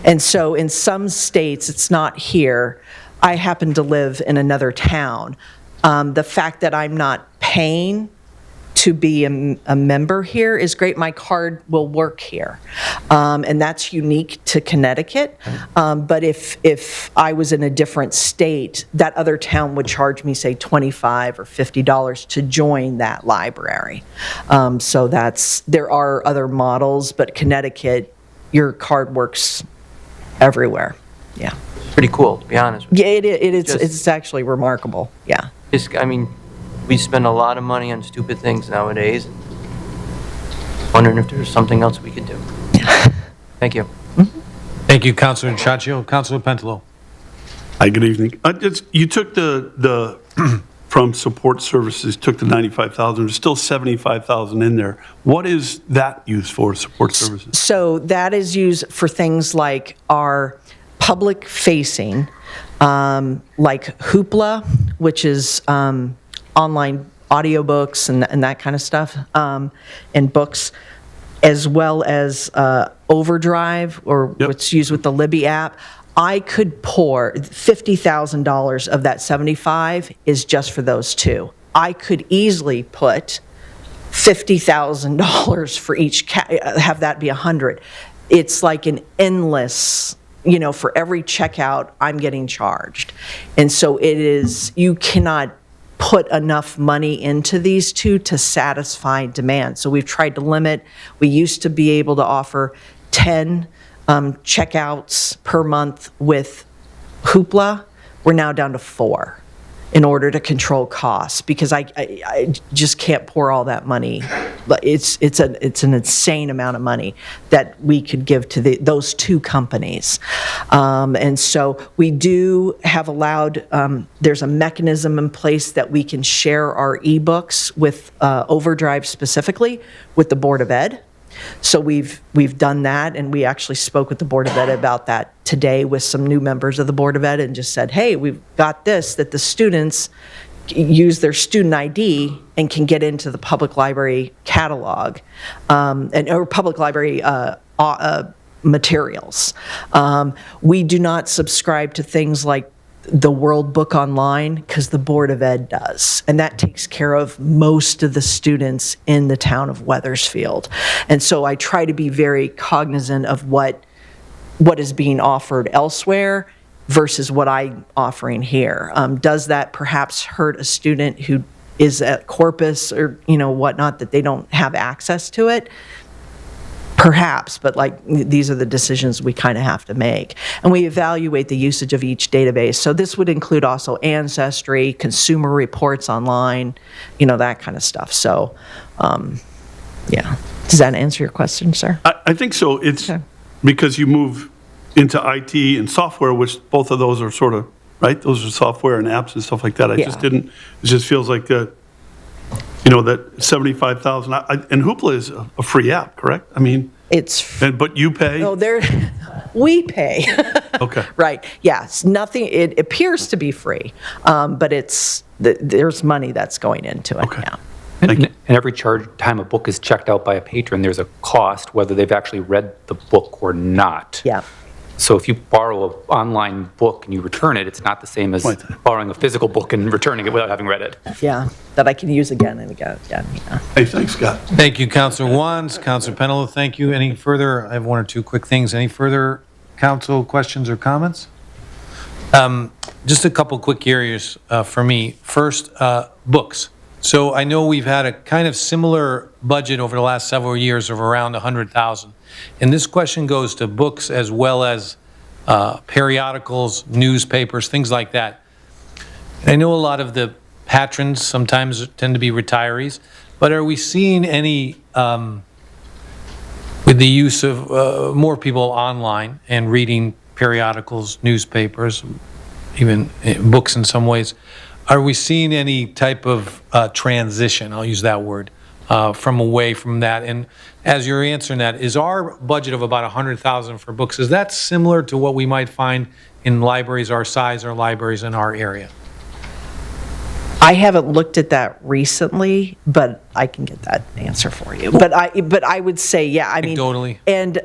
And so in some states, it's not here. I happen to live in another town. The fact that I'm not paying to be a member here is great. My card will work here. And that's unique to Connecticut. But if I was in a different state, that other town would charge me, say, $25 or $50 to join that library. So there are other models, but Connecticut, your card works everywhere. Yeah.
Pretty cool, to be honest with you.
Yeah, it's actually remarkable. Yeah.
We spend a lot of money on stupid things nowadays. Wondering if there's something else we could do. Thank you.
Thank you, Councilor Chachio. Councilor Pentelo.
Hi, good evening. You took the from support services, took the 95,000. There's still 75,000 in there. What is that used for, support services?
So that is used for things like our public facing, like Hoopla, which is online audiobooks and that kind of stuff, and books, as well as Overdrive, or
Yep.
what's used with the Libby app. I could pour $50,000 of that 75 is just for those two. I could easily put $50,000 for each, have that be 100. It's like an endless, for every checkout, I'm getting charged. And so it is, you cannot put enough money into these two to satisfy demand. So we've tried to limit. We used to be able to offer 10 checkouts per month with Hoopla. We're now down to 4 in order to control costs, because I just can't pour all that money. But it's an insane amount of money that we could give to those two companies. And so we do have allowed, there's a mechanism in place that we can share our ebooks with Overdrive specifically with the Board of Ed. So we've done that, and we actually spoke with the Board of Ed about that today with some new members of the Board of Ed, and just said, hey, we've got this, that the students use their student ID and can get into the public library catalog, or public library materials. We do not subscribe to things like the World Book Online, because the Board of Ed does, and that takes care of most of the students in the town of Wethersfield. And so I try to be very cognizant of what is being offered elsewhere versus what I'm offering here. Does that perhaps hurt a student who is at Corpus or whatnot, that they don't have access to it? Perhaps, but these are the decisions we kind of have to make. And we evaluate the usage of each database. So this would include also Ancestry, consumer reports online, that kind of stuff. So, yeah. Does that answer your question, sir?
I think so. It's
Okay.
because you move into IT and software, which both of those are sort of, right? Those are software and apps and stuff like that. It just feels like that 75,000, and Hoopla is a free app, correct? I mean, but you pay?
No, we pay.
Okay.
Right, yes, nothing, it appears to be free, but there's money that's going into it,
Okay.
yeah.
And every time a book is checked out by a patron, there's a cost, whether they've actually read the book or not.
Yeah.
So if you borrow an online book and you return it, it's not the same as
Right.
borrowing a physical book and returning it without having read it.
Yeah, that I can use again and again, yeah.
Hey, thanks, Scott.
Thank you, Councilor Wands. Councilor Penelo, thank you. Any further, I have one or two quick things. Any further council questions or comments? Just a couple quick areas for me. First, books. So I know we've had a kind of similar budget over the last several years of around 100,000. And this question goes to books as well as periodicals, newspapers, things like that. And I know a lot of the patrons sometimes tend to be retirees, but are we seeing any, with the use of more people online and reading periodicals, newspapers, even books in some ways, are we seeing any type of transition, I'll use that word, from away from that? And as you're answering that, is our budget of about 100,000 for books, is that similar to what we might find in libraries our size or libraries in our area?
I haven't looked at that recently, but I can get that answer for you. But I would say, yeah, I mean,
Anecdotally.
And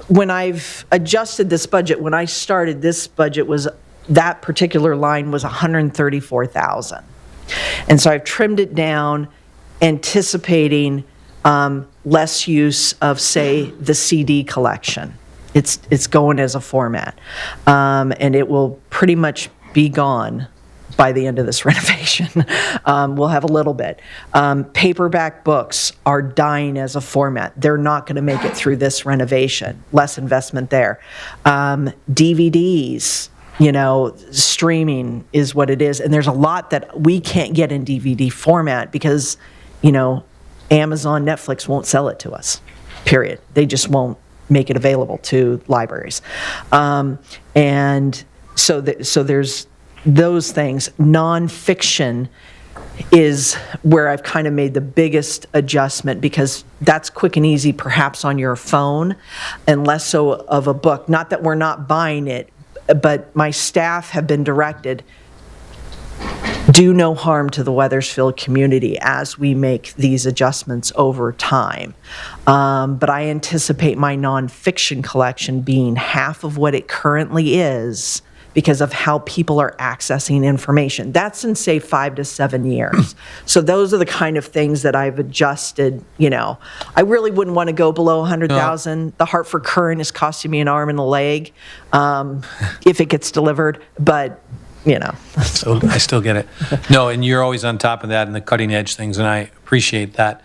when I've adjusted this budget, when I started, this budget was, that particular line was 134,000. And so I've trimmed it down, anticipating less use of, say, the CD collection. It's going as a format. And it will pretty much be gone by the end of this renovation. We'll have a little bit. Paperback books are dying as a format. They're not going to make it through this renovation. Less investment there. DVDs, streaming is what it is. And there's a lot that we can't get in DVD format because, Amazon, Netflix won't sell it to us, period. They just won't make it available to libraries. And so there's those things. Nonfiction is where I've kind of made the biggest adjustment, because that's quick and easy perhaps on your phone and less so of a book. Not that we're not buying it, but my staff have been directed, do no harm to the Wethersfield community as we make these adjustments over time. But I anticipate my nonfiction collection being half of what it currently is because of how people are accessing information. That's in, say, 5 to 7 years. So those are the kind of things that I've adjusted, you know. I really wouldn't want to go below 100,000. The Hartford Courant is costing me an arm and a leg if it gets delivered, but, you know.
So I still get it. No, and you're always on top of that and the cutting edge things, and I appreciate that.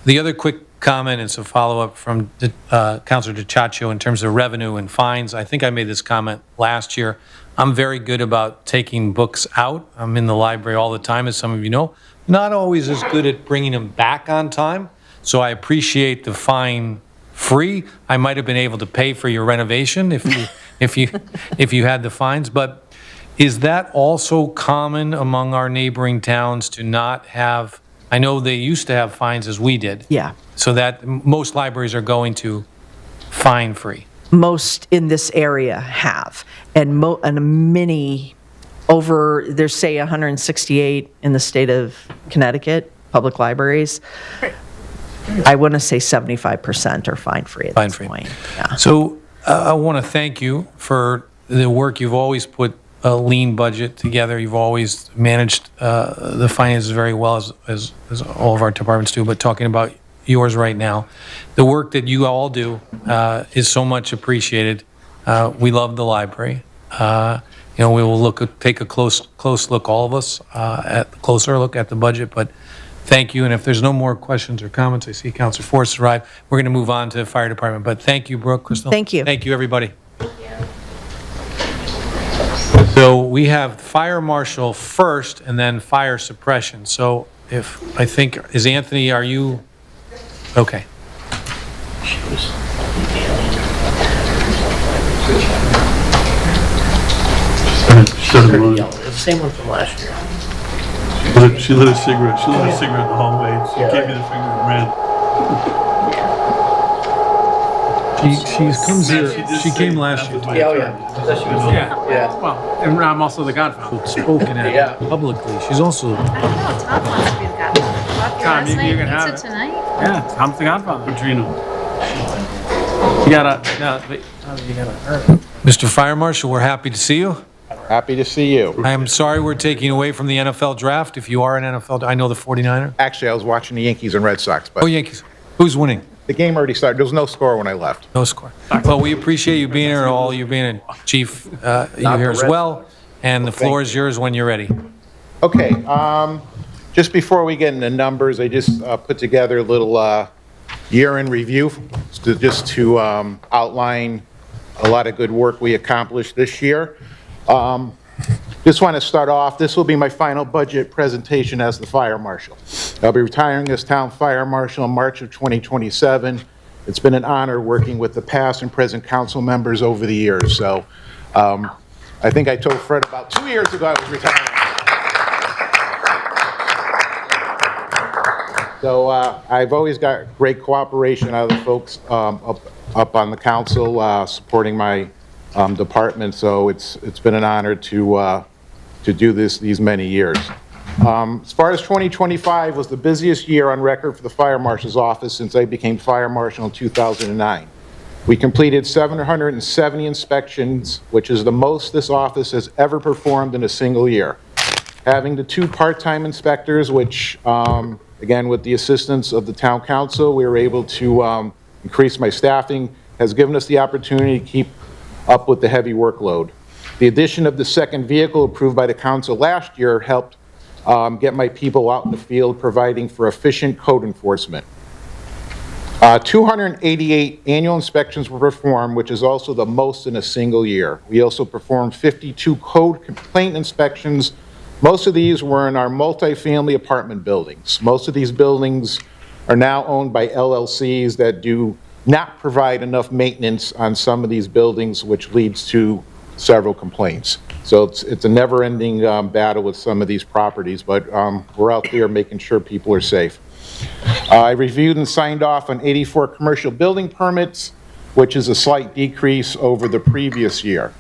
The other quick comment is a follow-up from Councilor DiCiaccio in terms of revenue and fines. I think I made this comment last year. I'm very good about taking books out. I'm in the library all the time, as some of you know. Not always as good at bringing them back on time. So I appreciate the fine free. I might have been able to pay for your renovation if you had the fines. But is that also common among our neighboring towns to not have? I know they used to have fines as we did.
Yeah.
So that most libraries are going to fine free.
Most in this area have, and many over, there's say 168 in the state of Connecticut, public libraries. I want to say 75% are fine-free at this point. Yeah.
So I want to thank you for the work. You've always put a lean budget together. You've always managed the finances very well, as all of our departments do, but talking about yours right now. The work that you all do is so much appreciated. We love the library. We will take a close look, all of us, closer look at the budget, but thank you. And if there's no more questions or comments, I see Councilor Forrest arrived. We're going to move on to the fire department, but thank you, Brooke, Crystal.
Thank you.
Thank you, everybody. So we have Fire Marshal first and then Fire Suppression. So is Anthony, are you? Okay.
The same one from last year.
She lit a cigarette. She lit a cigarette in the hallway. She gave me the finger and ran.
She comes here. She came last year.
Yeah.
Well, and I'm also the godfather.
Spoken at publicly. She's also.
I don't know. Tom wants to be the godfather.
Tom, you can have
Pizza
it.
tonight?
Yeah, Tom's the godfather.
Katrina.
You gotta
Mr. Fire Marshal, we're happy to see you.
Happy to see you.
I am sorry we're taking away from the NFL draft. If you are an NFL, I know the 49er.
Actually, I was watching the Yankees and Red Sox, but
Oh, Yankees. Who's winning?
the game already started. There was no score when I left.
No score. Well, we appreciate you being here, all you being a chief, you're here as well. And the floor is yours when you're ready.
Okay, just before we get into numbers, I just put together a little year in review just to outline a lot of good work we accomplished this year. Just want to start off, this will be my final budget presentation as the Fire Marshal. I'll be retiring as Town Fire Marshal in March of 2027. It's been an honor working with the past and present council members over the years. So I think I told Fred about 2 years ago I was retiring. So I've always got great cooperation out of the folks up on the council supporting my department. So it's been an honor to do these many years. As far as 2025 was the busiest year on record for the Fire Marshal's office since I became Fire Marshal in 2009. We completed 770 inspections, which is the most this office has ever performed in a single year. Having the 2 part-time inspectors, which, again, with the assistance of the town council, we were able to increase my staffing, has given us the opportunity to keep up with the heavy workload. The addition of the second vehicle approved by the council last year helped get my people out in the field, providing for efficient code enforcement. 288 annual inspections were performed, which is also the most in a single year. We also performed 52 code complaint inspections. Most of these were in our multifamily apartment buildings. Most of these buildings are now owned by LLCs that do not provide enough maintenance on some of these buildings, which leads to several complaints. So it's a never-ending battle with some of these properties, but we're out there making sure people are safe. I reviewed and signed off on 84 commercial building permits, which is a slight decrease over the previous year.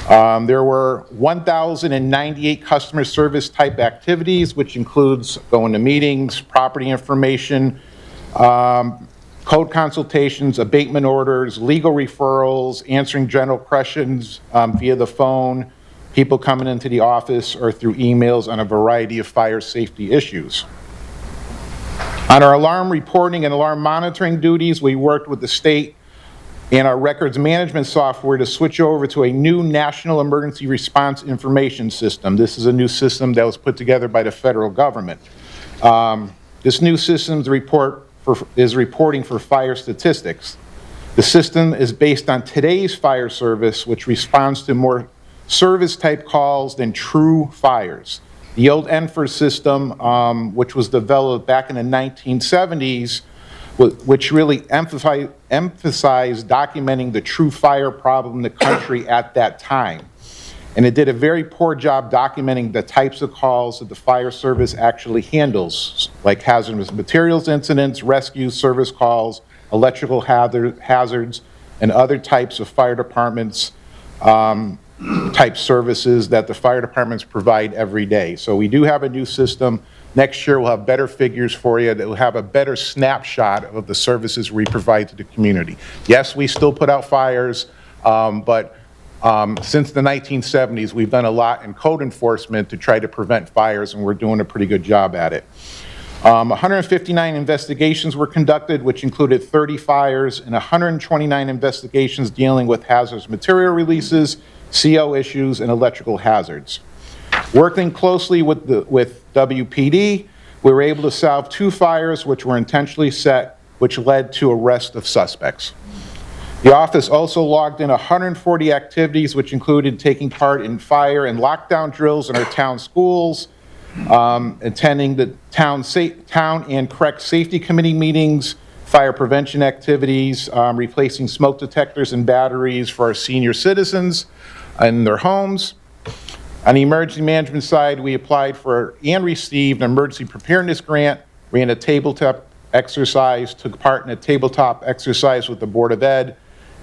There were 1,098 customer service type activities, which includes going to meetings, property information, code consultations, abatement orders, legal referrals, answering general questions via the phone, people coming into the office or through emails on a variety of fire safety issues. On our alarm reporting and alarm monitoring duties, we worked with the state and our records management software to switch over to a new National Emergency Response Information System. This is a new system that was put together by the federal government. This new system is reporting for fire statistics. The system is based on today's fire service, which responds to more service-type calls than true fires. The old ENFR system, which was developed back in the 1970s, which really emphasized documenting the true fire problem in the country at that time. And it did a very poor job documenting the types of calls that the fire service actually handles, like hazardous materials incidents, rescue service calls, electrical hazards, and other types of fire departments type services that the fire departments provide every day. So we do have a new system. Next year, we'll have better figures for you that will have a better snapshot of the services we provide to the community. Yes, we still put out fires, but since the 1970s, we've done a lot in code enforcement to try to prevent fires, and we're doing a pretty good job at it. 159 investigations were conducted, which included 30 fires and 129 investigations dealing with hazardous material releases, CO issues, and electrical hazards. Working closely with WPD, we were able to solve 2 fires which were intentionally set, which led to arrest of suspects. The office also logged in 140 activities, which included taking part in fire and lockdown drills in our town schools, attending the town and CREC safety committee meetings, fire prevention activities, replacing smoke detectors and batteries for our senior citizens in their homes. On the emergency management side, we applied for and received an emergency preparedness grant, ran a tabletop exercise, took part in a tabletop exercise with the Board of Ed,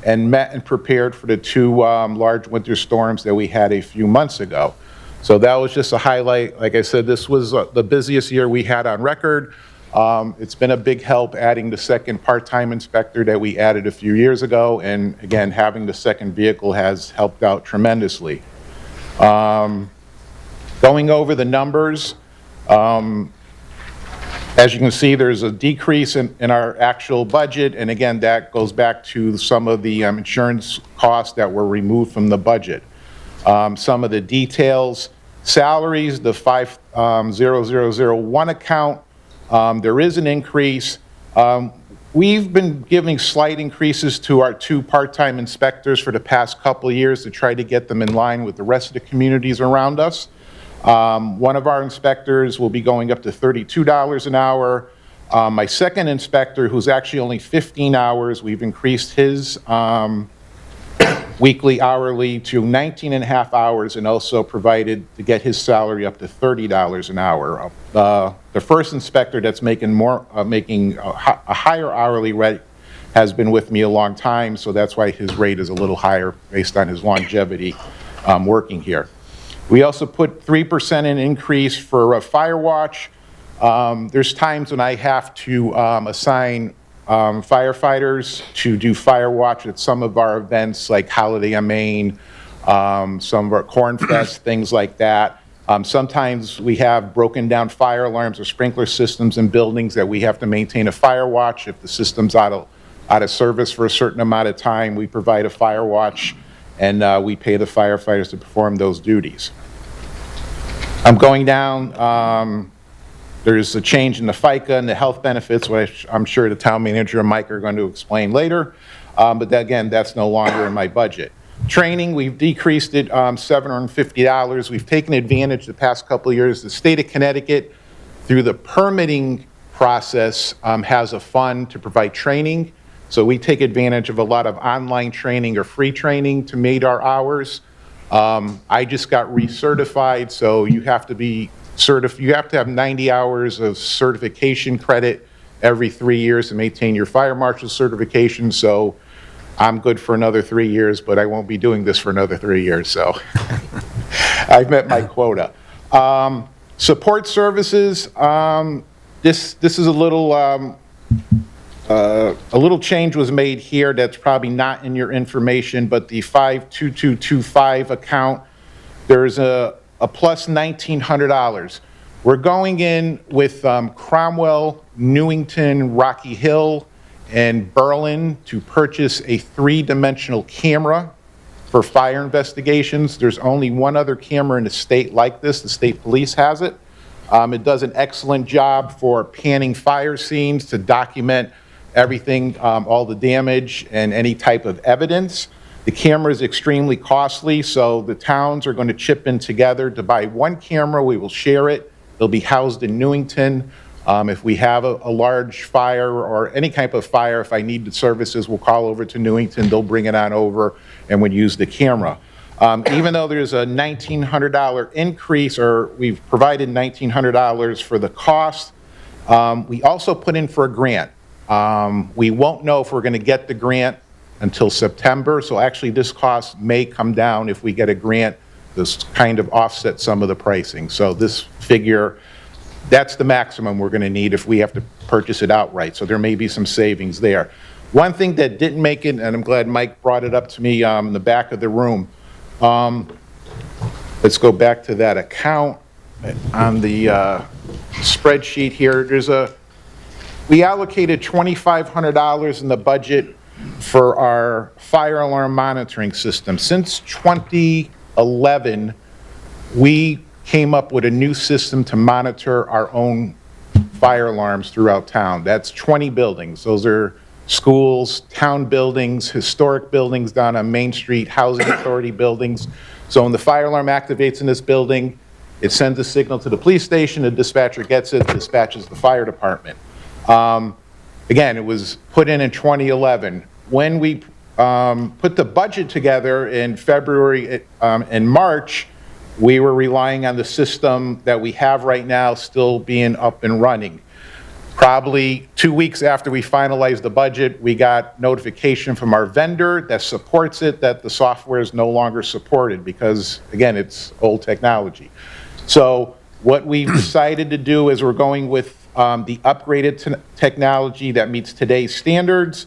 and met and prepared for the 2 large winter storms that we had a few months ago. So that was just a highlight. Like I said, this was the busiest year we had on record. It's been a big help adding the second part-time inspector that we added a few years ago, and again, having the second vehicle has helped out tremendously. Going over the numbers, as you can see, there's a decrease in our actual budget, and again, that goes back to some of the insurance costs that were removed from the budget. Some of the details, salaries, the 50001 account, there is an increase. We've been giving slight increases to our 2 part-time inspectors for the past couple of years to try to get them in line with the rest of the communities around us. One of our inspectors will be going up to $32 an hour. My second inspector, who's actually only 15 hours, we've increased his weekly hourly to 19 and a half hours, and also provided to get his salary up to $30 an hour. The first inspector that's making a higher hourly rate has been with me a long time, so that's why his rate is a little higher based on his longevity working here. We also put 3% in increase for Fire Watch. There's times when I have to assign firefighters to do Fire Watch at some of our events like Holiday on Main, some of our Corn Fest, things like that. Sometimes we have broken down fire alarms or sprinkler systems in buildings that we have to maintain a Fire Watch. If the system's out of service for a certain amount of time, we provide a Fire Watch, and we pay the firefighters to perform those duties. I'm going down. There's a change in the FICA and the health benefits, which I'm sure the town manager and Mike are going to explain later. But again, that's no longer in my budget. Training, we've decreased it $750. We've taken advantage the past couple of years. The state of Connecticut, through the permitting process, has a fund to provide training. So we take advantage of a lot of online training or free training to meet our hours. I just got recertified, so you have to be you have to have 90 hours of certification credit every 3 years to maintain your Fire Marshal certification. So I'm good for another 3 years, but I won't be doing this for another 3 years, so I've met my quota. Support services, this is a little change was made here that's probably not in your information, but the 52225 account, there's a plus $1,900. We're going in with Cromwell, Newington, Rocky Hill, and Berlin to purchase a 3-dimensional camera for fire investigations. There's only one other camera in the state like this. The state police has it. It does an excellent job for panning fire scenes to document everything, all the damage and any type of evidence. The camera is extremely costly, so the towns are going to chip in together to buy one camera. We will share it. It'll be housed in Newington. If we have a large fire or any type of fire, if I need the services, we'll call over to Newington. They'll bring it on over and would use the camera. Even though there's a $1,900 increase, or we've provided $1,900 for the cost, we also put in for a grant. We won't know if we're going to get the grant until September, so actually this cost may come down if we get a grant. This kind of offset some of the pricing. So this figure, that's the maximum we're going to need if we have to purchase it outright. So there may be some savings there. One thing that didn't make it, and I'm glad Mike brought it up to me in the back of the room. Let's go back to that account on the spreadsheet here. We allocated $2,500 in the budget for our fire alarm monitoring system. Since 2011, we came up with a new system to monitor our own fire alarms throughout town. That's 20 buildings. Those are schools, town buildings, historic buildings down on Main Street, housing authority buildings. So when the fire alarm activates in this building, it sends a signal to the police station, the dispatcher gets it, dispatches the fire department. Again, it was put in 2011. When we put the budget together in February and March, we were relying on the system that we have right now still being up and running. Probably 2 weeks after we finalized the budget, we got notification from our vendor that supports it that the software is no longer supported because, again, it's old technology. So what we've decided to do is we're going with the upgraded technology that meets today's standards.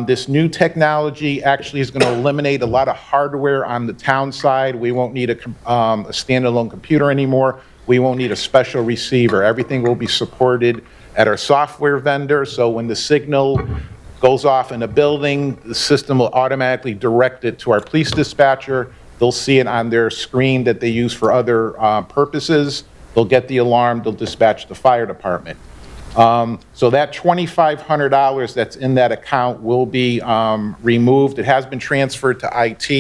This new technology actually is going to eliminate a lot of hardware on the town side. We won't need a standalone computer anymore. We won't need a special receiver. Everything will be supported at our software vendor, so when the signal goes off in a building, the system will automatically direct it to our police dispatcher. They'll see it on their screen that they use for other purposes. They'll get the alarm, they'll dispatch the fire department. So that $2,500 that's in that account will be removed. It has been transferred to IT.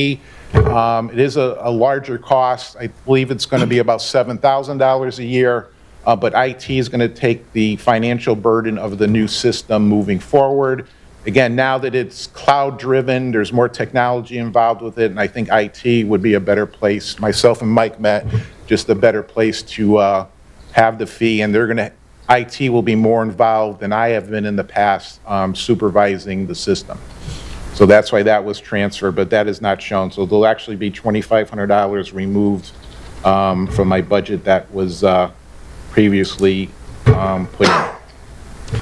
It is a larger cost. I believe it's going to be about $7,000 a year. But IT is going to take the financial burden of the new system moving forward. Again, now that it's cloud-driven, there's more technology involved with it, and I think IT would be a better place. Myself and Mike met, just a better place to have the fee, and IT will be more involved than I have been in the past supervising the system. So that's why that was transferred, but that is not shown. So there'll actually be $2,500 removed from my budget that was previously put in.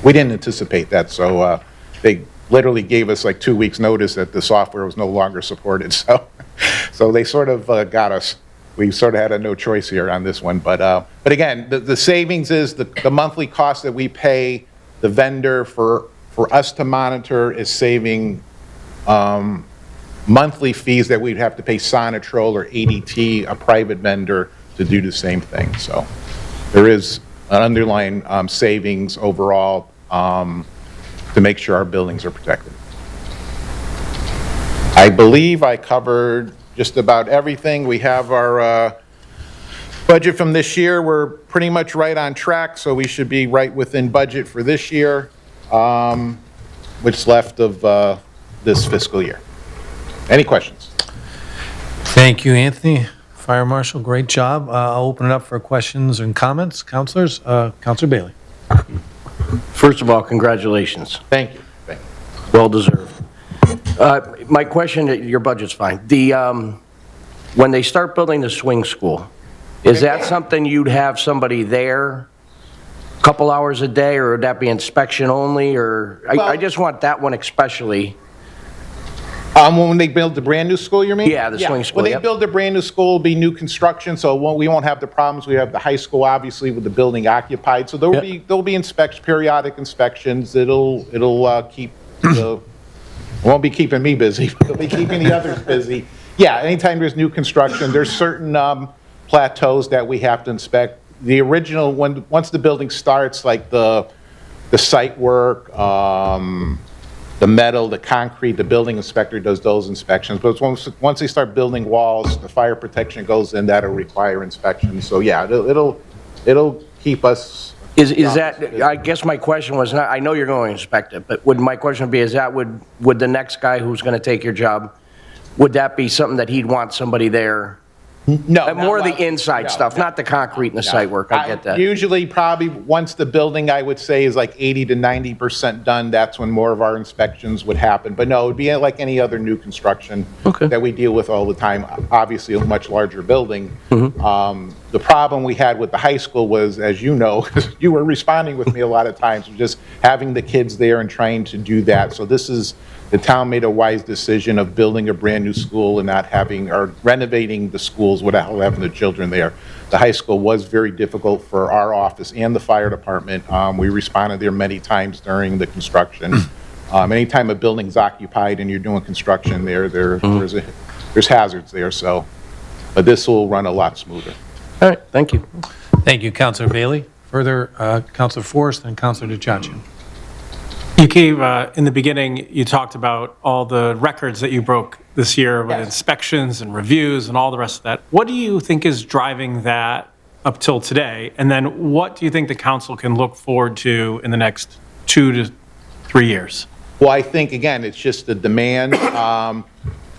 We didn't anticipate that, so they literally gave us like 2 weeks notice that the software was no longer supported, so they sort of got us. We sort of had no choice here on this one, but again, the savings is the monthly cost that we pay the vendor for us to monitor is saving monthly fees that we'd have to pay Sonatrol or ADT, a private vendor, to do the same thing, so. There is an underlying savings overall to make sure our buildings are protected. I believe I covered just about everything. We have our budget from this year. We're pretty much right on track, so we should be right within budget for this year, what's left of this fiscal year. Any questions?
Thank you, Anthony. Fire Marshal, great job. I'll open it up for questions and comments. Councilors, Councilor Bailey.
First of all, congratulations.
Thank you.
Well deserved. My question, your budget's fine. When they start building the swing school, is that something you'd have somebody there a couple hours a day, or would that be inspection only, or, I just want that one especially.
When they build the brand-new school, you mean?
Yeah, the swing school,
When they
yep.
build the brand-new school, it'll be new construction, so we won't have the problems. We have the high school, obviously, with the building occupied, so there'll be periodic inspections. It'll keep the, it won't be keeping me busy, but it'll be keeping the others busy. Yeah, anytime there's new construction, there's certain plateaus that we have to inspect. The original, once the building starts, like the site work, the metal, the concrete, the building inspector does those inspections. But once they start building walls, the fire protection goes in, that'll require inspections. So yeah, it'll keep us.
Is that, I guess my question was not, I know you're going to inspect it, but would my question be, is that would the next guy who's going to take your job, would that be something that he'd want somebody there?
No.
More of the inside stuff, not the concrete and the site work, I get that.
Usually, probably, once the building, I would say, is like 80 to 90% done, that's when more of our inspections would happen. But no, it would be like any other new construction that we deal with all the time. Obviously, a much larger building. The problem we had with the high school was, as you know, you were responding with me a lot of times, was just having the kids there and trying to do that. So the town made a wise decision of building a brand-new school and not having, or renovating the schools without having the children there. The high school was very difficult for our office and the fire department. We responded there many times during the construction. Anytime a building's occupied and you're doing construction there, there's hazards there, so. But this will run a lot smoother.
All right, thank you.
Thank you, Councilor Bailey. Further, Councilor Forrest and Councilor DeCiancio.
You gave, in the beginning, you talked about all the records that you broke this year with inspections and reviews and all the rest of that. What do you think is driving that up till today? And then what do you think the council can look forward to in the next 2 to 3 years?
Well, I think, again, it's just the demand.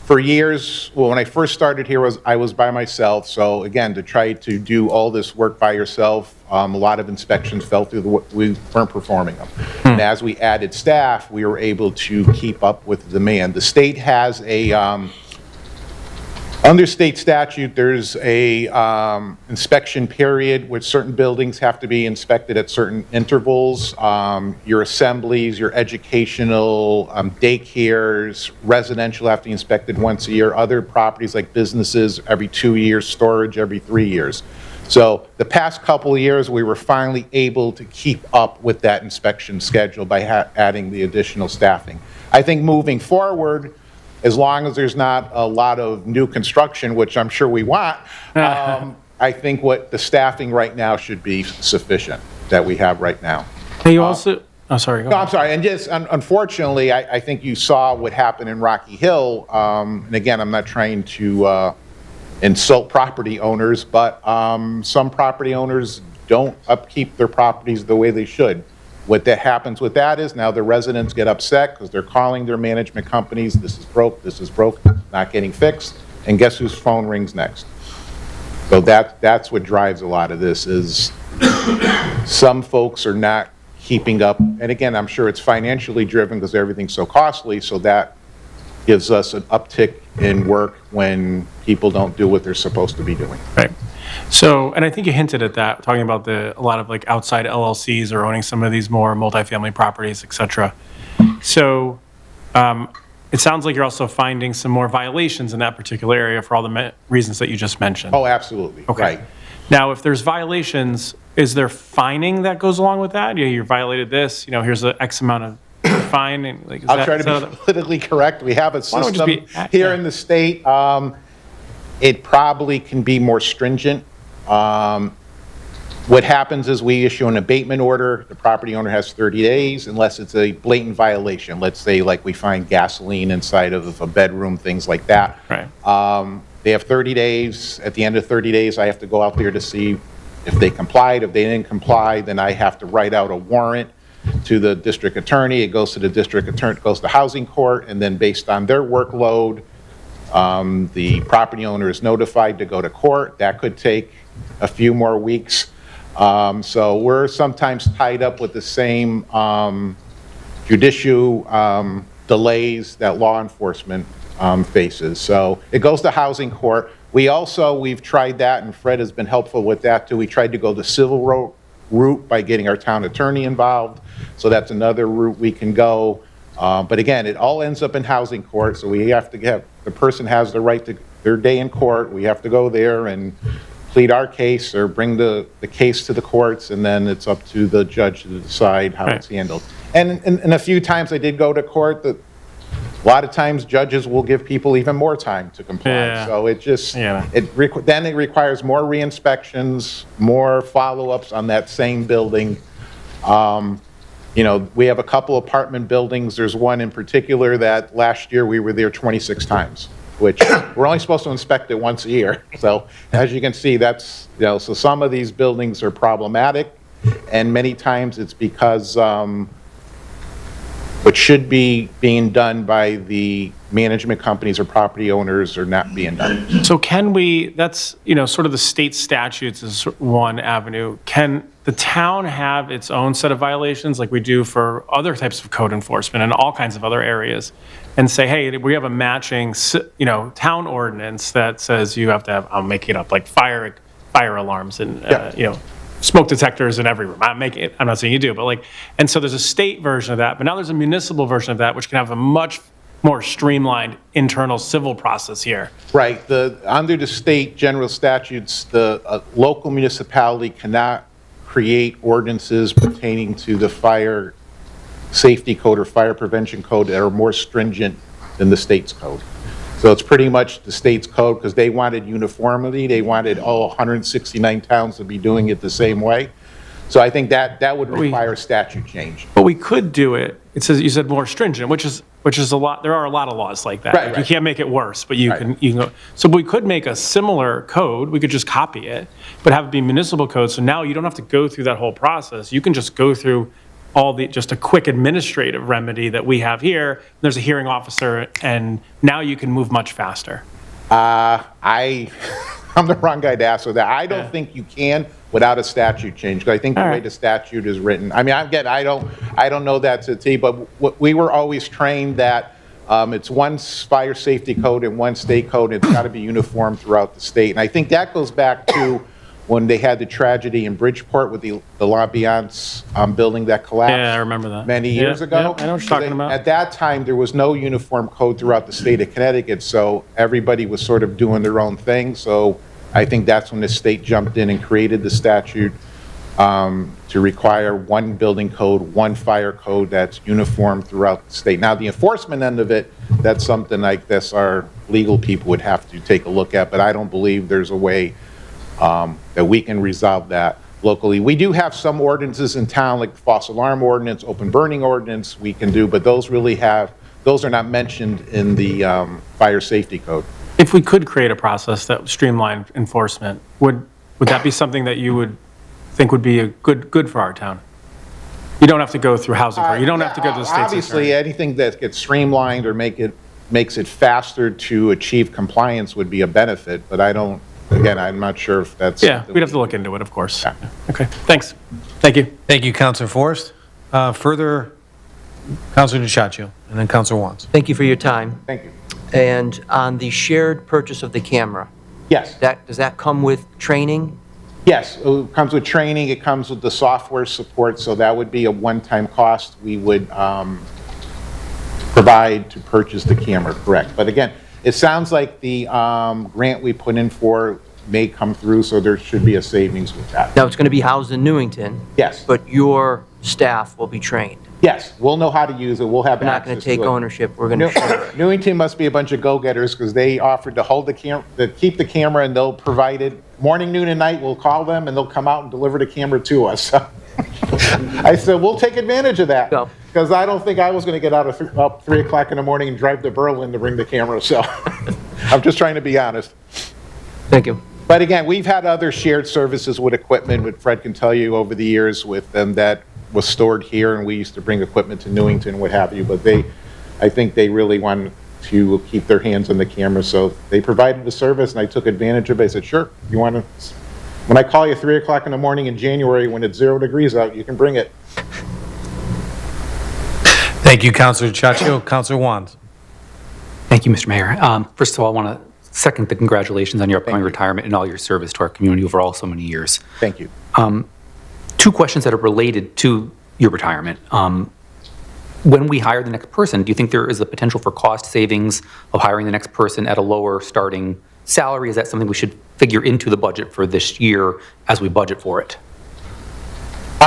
For years, well, when I first started here, I was by myself. So again, to try to do all this work by yourself, a lot of inspections fell through, we weren't performing them. And as we added staff, we were able to keep up with the demand. The state has under state statute, there's a inspection period which certain buildings have to be inspected at certain intervals. Your assemblies, your educational, daycares, residential have to be inspected once a year. Other properties like businesses every 2 years, storage every 3 years. So the past couple of years, we were finally able to keep up with that inspection schedule by adding the additional staffing. I think moving forward, as long as there's not a lot of new construction, which I'm sure we want, I think what the staffing right now should be sufficient that we have right now.
Hey, you also, oh, sorry. Go
No,
ahead.
I'm sorry. And just unfortunately, I think you saw what happened in Rocky Hill. And again, I'm not trying to insult property owners, but some property owners don't upkeep their properties the way they should. What that happens with that is now the residents get upset because they're calling their management companies, this is broke, not getting fixed, and guess whose phone rings next? So that's what drives a lot of this, is some folks are not keeping up. And again, I'm sure it's financially driven because everything's so costly, so that gives us an uptick in work when people don't do what they're supposed to be doing.
Right. So, and I think you hinted at that, talking about a lot of like outside LLCs are owning some of these more multifamily properties, et cetera. So, it sounds like you're also finding some more violations in that particular area for all the reasons that you just mentioned.
Oh, absolutely.
Okay.
Right.
Now, if there's violations, is there fining that goes along with that? You violated this, here's the X amount of fine. And like,
I'll try to be politically correct. We have a system here in the state. It probably can be more stringent. What happens is we issue an abatement order. The property owner has 30 days unless it's a blatant violation. Let's say like we find gasoline inside of a bedroom, things like that.
Right.
They have 30 days. At the end of 30 days, I have to go out there to see if they complied. If they didn't comply, then I have to write out a warrant to the district attorney. It goes to the district attorney, it goes to housing court, and then based on their workload, the property owner is notified to go to court. That could take a few more weeks. So we're sometimes tied up with the same judicial delays that law enforcement faces. So it goes to housing court. We've tried that, and Fred has been helpful with that too. We tried to go the civil route by getting our town attorney involved. So that's another route we can go. But again, it all ends up in housing court, so we have to the person has the right to their day in court. We have to go there and plead our case or bring the case to the courts, and then it's up to the judge to decide how it's handled. And a few times I did go to court, a lot of times judges will give people even more time to comply.
Yeah.
So it just,
Yeah.
then it requires more re-inspections, more follow-ups on that same building. We have a couple apartment buildings. There's one in particular that last year we were there 26 times, which we're only supposed to inspect it once a year. So as you can see, that's, so some of these buildings are problematic, and many times it's because what should be being done by the management companies or property owners are not being done.
So can we, that's, sort of the state statutes is one avenue. Can the town have its own set of violations like we do for other types of code enforcement and all kinds of other areas, and say, hey, we have a matching, town ordinance that says you have to have, I'm making it up, like fire alarms and, smoke detectors in every room. I'm not saying you do, but and so there's a state version of that, but now there's a municipal version of that, which can have a much more streamlined internal civil process here.
Right. Under the state general statutes, the local municipality cannot create ordinances pertaining to the fire safety code or fire prevention code that are more stringent than the state's code. So it's pretty much the state's code because they wanted uniformity. They wanted all 169 towns to be doing it the same way. So I think that would require a statute change.
But we could do it. It says, you said more stringent, which is a lot. There are a lot of laws like that.
Right.
You can't make it worse, but you can go. So we could make a similar code. We could just copy it, but have it be municipal code. So now you don't have to go through that whole process. You can just go through just a quick administrative remedy that we have here. There's a hearing officer, and now you can move much faster.
I'm the wrong guy to ask for that. I don't think you can without a statute change, because I think the way the statute is written, I don't know that to a T, but we were always trained that it's one fire safety code and one state code. It's got to be uniform throughout the state. And I think that goes back to when they had the tragedy in Bridgeport with the L'Ambiance building that collapsed.
Yeah, I remember that.
Many years ago.
Yeah, I know what you're talking about.
At that time, there was no uniform code throughout the state of Connecticut, so everybody was sort of doing their own thing. So I think that's when the state jumped in and created the statute to require one building code, one fire code that's uniform throughout the state. Now, the enforcement end of it, that's something like this our legal people would have to take a look at, but I don't believe there's a way that we can resolve that locally. We do have some ordinances in town, like the false alarm ordinance, open burning ordinance we can do, but those are not mentioned in the fire safety code.
If we could create a process that streamlined enforcement, would that be something that you would think would be a good for our town? You don't have to go through housing court. You don't have to go to the state's
Obviously, anything that gets streamlined or makes it faster to achieve compliance would be a benefit, but I'm not sure if that's...
Yeah, we'd have to look into it, of course. Yeah. Okay, thanks. Thank you.
Thank you, Councilor Forrest. Further, Councilor DiCiaccio, and then Councilor Watts.
Thank you for your time.
Thank you.
And on the shared purchase of the camera,
Yes.
does that come with training?
Yes, it comes with training, it comes with the software support, so that would be a one-time cost we would provide to purchase the camera, correct. But again, it sounds like the grant we put in for may come through, so there should be a savings with that.
Now, it's going to be housed in Newington.
Yes.
But your staff will be trained.
Yes, we'll know how to use it, we'll have
We're not going to take ownership, we're going to share it.
Newington must be a bunch of go-getters, because they offered to hold to keep the camera, and they'll provide it morning, noon, and night. We'll call them, and they'll come out and deliver the camera to us. I said, we'll take advantage of that, because I don't think I was going to get out of up 3 o'clock in the morning and drive to Berlin to bring the camera, so I'm just trying to be honest.
Thank you.
But again, we've had other shared services with equipment, which Fred can tell you over the years with them, that was stored here, and we used to bring equipment to Newington, what have you, but I think they really wanted to keep their hands on the camera, so they provided the service, and I took advantage of it. I said, sure, you want to, when I call you 3 o'clock in the morning in January when it's 0 degrees out, you can bring it.
Thank you, Councilor Chaccio. Councilor Wands.
Thank you, Mr. Mayor. First of all, I want to second the congratulations on your upcoming retirement and all your service to our community over all so many years.
Thank you.
Two questions that are related to your retirement. When we hire the next person, do you think there is a potential for cost savings of hiring the next person at a lower starting salary? Is that something we should figure into the budget for this year as we budget for it?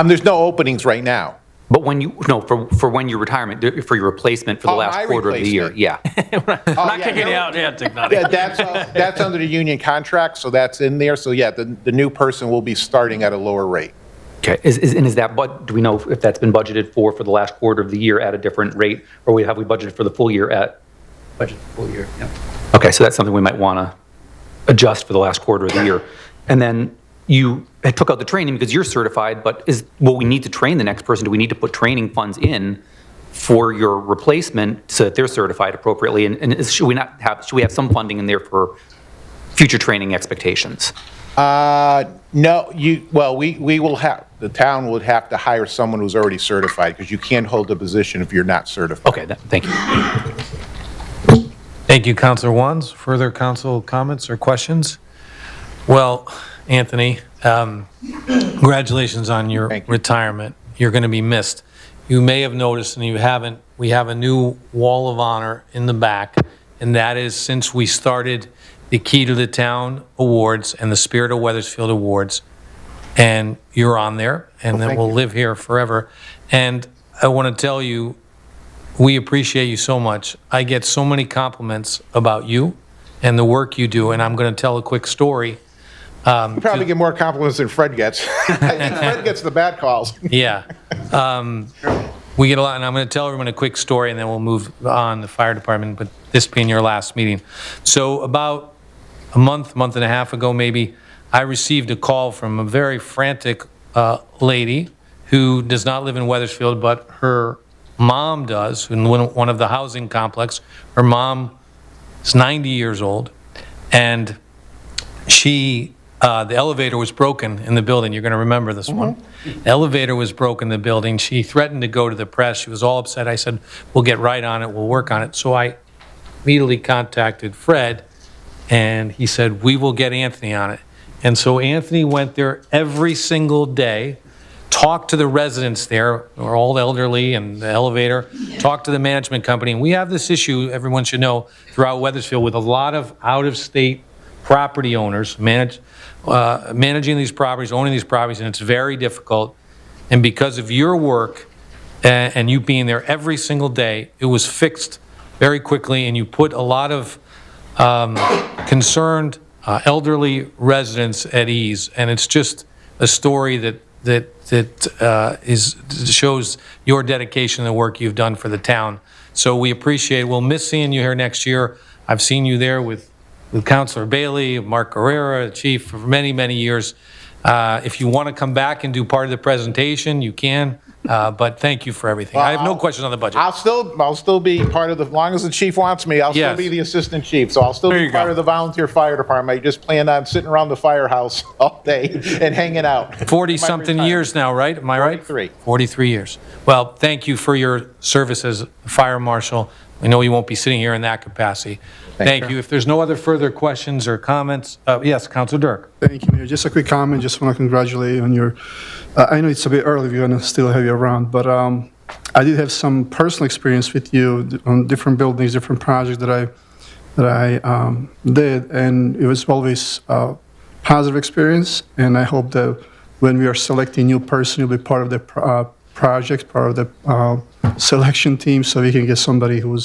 There's no openings right now.
But when you, no, for when your retirement, for your replacement for the last
my
quarter of the year,
replacement.
yeah.
We're not kicking you out yet, Tignani.
Yeah, that's under the union contract, so that's in there. So yeah, the new person will be starting at a lower rate.
Okay, and is that, do we know if that's been budgeted for the last quarter of the year at a different rate? Or have we budgeted for the full year at? Budget full year, yeah. Okay, so that's something we might want to adjust for the last quarter of the year. And then you took out the training because you're certified, but will we need to train the next person? Do we need to put training funds in for your replacement so that they're certified appropriately? And should we have some funding in there for future training expectations?
No, we will have, the town would have to hire someone who's already certified because you can't hold the position if you're not certified.
Okay, thank you.
Thank you, Councilor Wands. Further council comments or questions? Well, Anthony, congratulations on your retirement. You're going to be missed. You may have noticed, and you haven't, we have a new wall of honor in the back, and that is since we started the Key to the Town Awards and the Spirit of Wethersfield Awards, and you're on there, and that will live here forever. And I want to tell you, we appreciate you so much. I get so many compliments about you and the work you do, and I'm going to tell a quick story.
You probably get more compliments than Fred gets. I think Fred gets the bad calls.
Yeah. We get a lot, and I'm going to tell everyone a quick story, and then we'll move on to the fire department, but this being your last meeting. So about a month and a half ago, maybe, I received a call from a very frantic lady who does not live in Wethersfield, but her mom does, in one of the housing complex. Her mom is 90 years old, and she, the elevator was broken in the building. You're going to remember this one. The elevator was broken in the building. She threatened to go to the press. She was all upset. I said, we'll get right on it. We'll work on it. So I immediately contacted Fred, and he said, we will get Anthony on it. And so Anthony went there every single day, talked to the residents there, who are all elderly, and the elevator, talked to the management company. And we have this issue, everyone should know, throughout Wethersfield with a lot of out-of-state property owners managing these properties, owning these properties, and it's very difficult. And because of your work and you being there every single day, it was fixed very quickly, and you put a lot of concerned elderly residents at ease. And it's just a story that shows your dedication and the work you've done for the town. So we appreciate it. We'll miss seeing you here next year. I've seen you there with Councilor Bailey, Mark Carrera, Chief, for many, many years. If you want to come back and do part of the presentation, you can. But thank you for everything. I have no questions on the budget.
I'll still be part of the, as long as the chief wants me, I'll still be the assistant chief. So I'll still be part of the volunteer fire department. I just plan on sitting around the firehouse all day and hanging out.
40-something years now, right? Am I right?
43.
43 years. Well, thank you for your service as Fire Marshal. We know you won't be sitting here in that capacity. Thank you. If there's no other further questions or comments, yes, Councilor Dirk.
Thank you, Mayor. Just a quick comment. Just want to congratulate you on your, I know it's a bit early, we're going to still have you around, but I did have some personal experience with you on different buildings, different projects that I did, and it was always a positive experience, and I hope that when we are selecting a new person, you'll be part of the project, part of the selection team, so we can get somebody who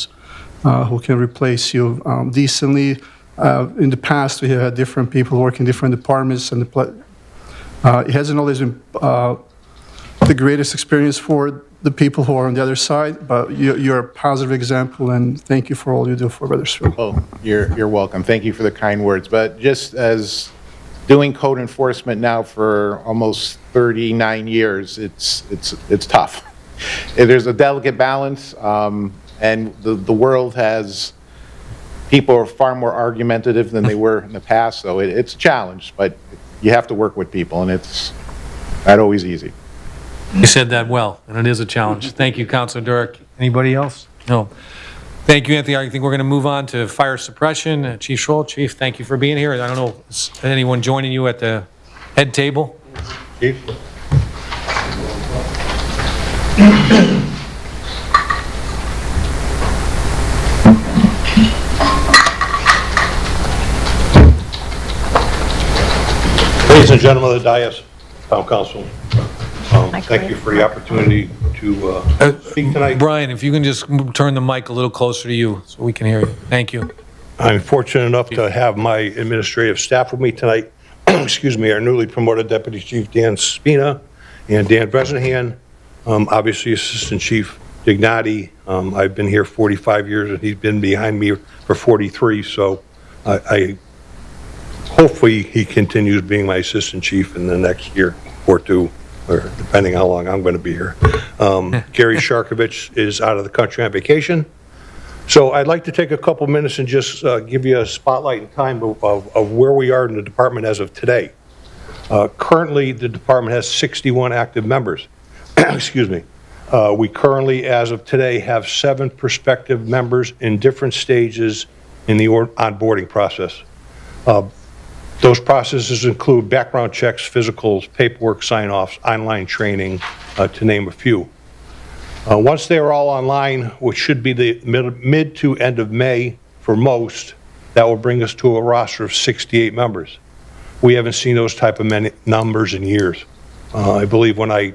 can replace you decently. In the past, we have had different people working in different departments, and it hasn't always been the greatest experience for the people who are on the other side, but you're a positive example, and thank you for all you do for Wethersfield.
Oh, you're welcome. Thank you for the kind words. But just as doing code enforcement now for almost 39 years, it's tough. There's a delicate balance. And the world has, people are far more argumentative than they were in the past, so it's a challenge, but you have to work with people, and it's not always easy.
You said that well, and it is a challenge. Thank you, Councilor Durick. Anybody else? No. Thank you, Anthony. I think we're going to move on to fire suppression. Chief Schroll, Chief, thank you for being here. I don't know, is anyone joining you at the head table?
Chief? Ladies and gentlemen of the dais, Town Council, thank you for the opportunity to speak tonight.
Brian, if you can just turn the mic a little closer to you so we can hear you. Thank you.
I'm fortunate enough to have my administrative staff with me tonight. Excuse me, our newly promoted Deputy Chief Dan Spina and Dan Bresnahan, obviously Assistant Chief Dignati. I've been here 45 years and he's been behind me for 43, so I hopefully he continues being my assistant chief in the next year or two, or depending how long I'm going to be here. Gary Sharkovich is out of the country on vacation. So I'd like to take a couple minutes and just give you a spotlight in time of where we are in the department as of today. Currently, the department has 61 active members. Excuse me. We currently, as of today, have 7 prospective members in different stages in the onboarding process. Those processes include background checks, physicals, paperwork sign-offs, online training, to name a few. Once they are all online, which should be the mid to end of May for most, that will bring us to a roster of 68 members. We haven't seen those type of numbers in years. I believe when I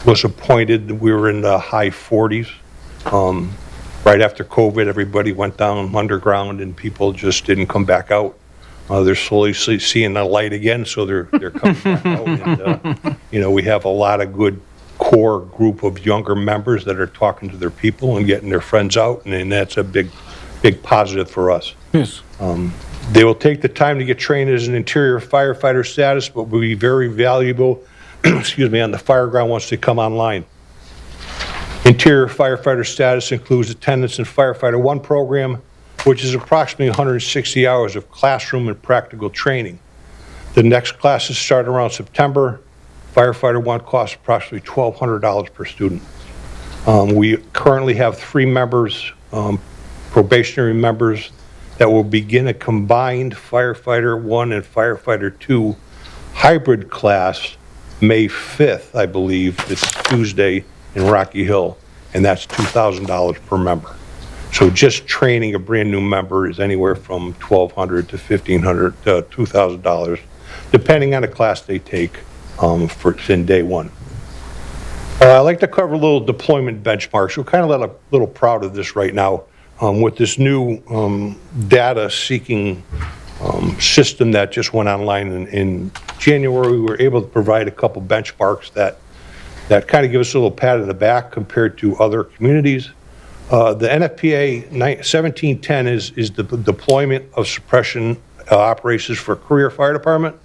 was appointed, we were in the high 40s. Right after COVID, everybody went down underground and people just didn't come back out. They're slowly seeing the light again, so they're coming back out. And, you know, we have a lot of good core group of younger members that are talking to their people and getting their friends out, and that's a big positive for us.
Yes.
They will take the time to get trained as an interior firefighter status, but will be very valuable, excuse me, on the fire ground once they come online. Interior firefighter status includes attendance in Firefighter 1 program, which is approximately 160 hours of classroom and practical training. The next classes start around September. Firefighter 1 costs approximately $1,200 per student. We currently have 3 members, probationary members, that will begin a combined Firefighter 1 and Firefighter 2 hybrid class May 5th, I believe. It's Tuesday in Rocky Hill, and that's $2,000 per member. So just training a brand new member is anywhere from $1,200 to $1,500 to $2,000, depending on the class they take in day 1. I'd like to cover a little deployment benchmarks. We're kind of a little proud of this right now with this new data seeking system that just went online in January. We were able to provide a couple benchmarks that kind of give us a little pat on the back compared to other communities. The NFPA 1710 is the deployment of suppression operations for career fire department.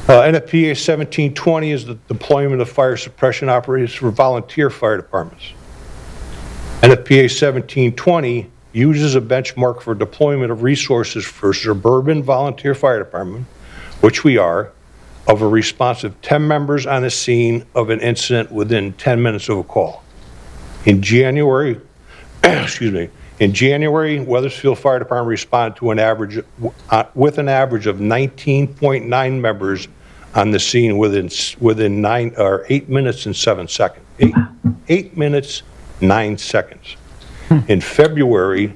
NFPA 1720 is the deployment of fire suppression operations for volunteer fire departments. NFPA 1720 uses a benchmark for deployment of resources for suburban volunteer fire department, which we are, of a response of 10 members on the scene of an incident within 10 minutes of a call. In January, excuse me, in January, Wethersfield Fire Department responded to an average, with an average of 19.9 members on the scene within 8 minutes and 7 seconds. 8 minutes, 9 seconds. In February,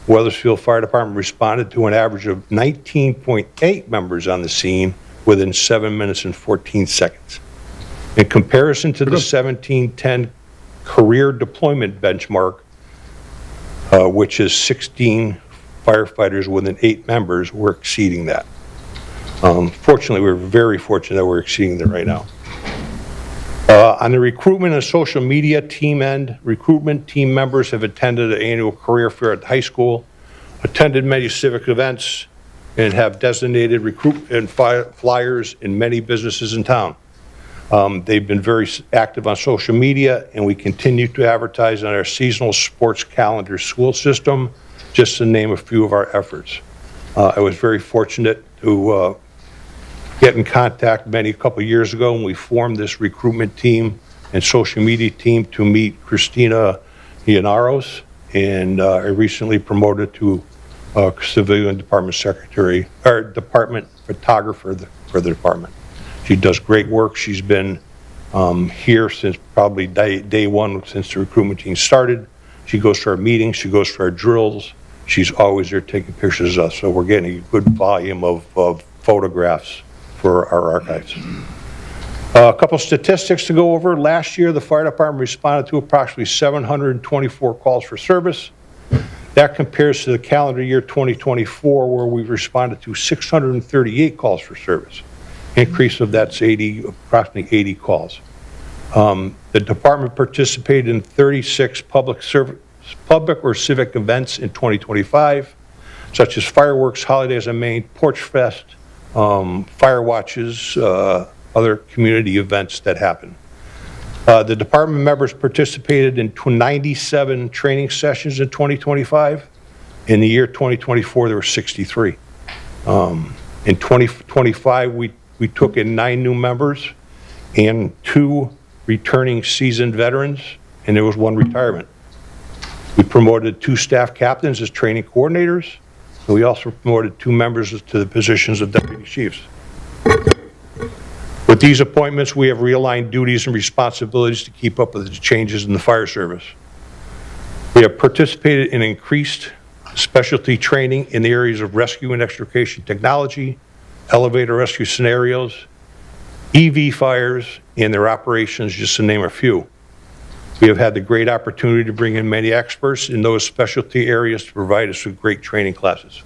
Wethersfield Fire Department responded to an average of 19.8 members on the scene within 7 minutes and 14 seconds. In comparison to the 1710 career deployment benchmark, which is 16 firefighters within 8 members, we're exceeding that. Fortunately, we're very fortunate that we're exceeding that right now. On the recruitment and social media team end, recruitment team members have attended an annual career fair at the high school, attended many civic events, and have designated recruitment flyers in many businesses in town. They've been very active on social media, and we continue to advertise on our seasonal sports calendar school system, just to name a few of our efforts. I was very fortunate to get in contact a couple of years ago, and we formed this recruitment team and social media team to meet Christina Ianaros, and I recently promoted to civilian department secretary, or department photographer for the department. She does great work. She's been here since probably day one, since the recruitment team started. She goes to our meetings, she goes to our drills. She's always there taking pictures of us, so we're getting a good volume of photographs for our archives. A couple statistics to go over. Last year, the fire department responded to approximately 724 calls for service. That compares to the calendar year 2024, where we've responded to 638 calls for service. Increase of that's approximately 80 calls. The department participated in 36 public or civic events in 2025, such as fireworks, holidays on Main, Porch Fest, fire watches, other community events that happen. The department members participated in 97 training sessions in 2025. In the year 2024, there were 63. In 2025, we took in 9 new members and 2 returning seasoned veterans, and there was 1 retirement. We promoted 2 staff captains as training coordinators, and we also promoted 2 members to the positions of deputy chiefs. With these appointments, we have realigned duties and responsibilities to keep up with the changes in the fire service. We have participated in increased specialty training in the areas of rescue and extrication technology, elevator rescue scenarios, EV fires, and their operations, just to name a few. We have had the great opportunity to bring in many experts in those specialty areas to provide us with great training classes.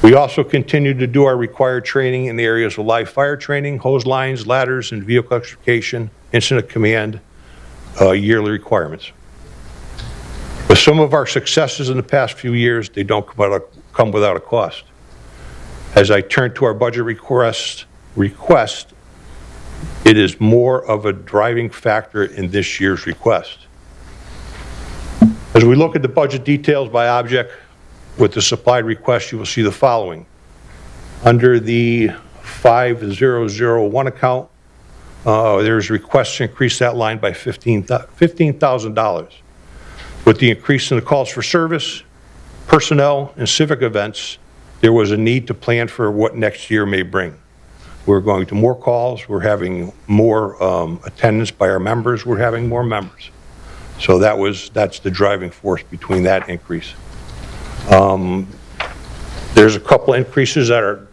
We also continue to do our required training in the areas of live fire training, hose lines, ladders, and vehicle extrication, incident command, yearly requirements. With some of our successes in the past few years, they don't come without a cost. As I turn to our budget request, it is more of a driving factor in this year's request. As we look at the budget details by object with the supplied request, you will see the following. Under the 5001 account, there's requests to increase that line by $15,000. With the increase in the calls for service, personnel, and civic events, there was a need to plan for what next year may bring. We're going to more calls, we're having more attendance by our members, we're having more members. So that's the driving force between that increase. There's a couple increases that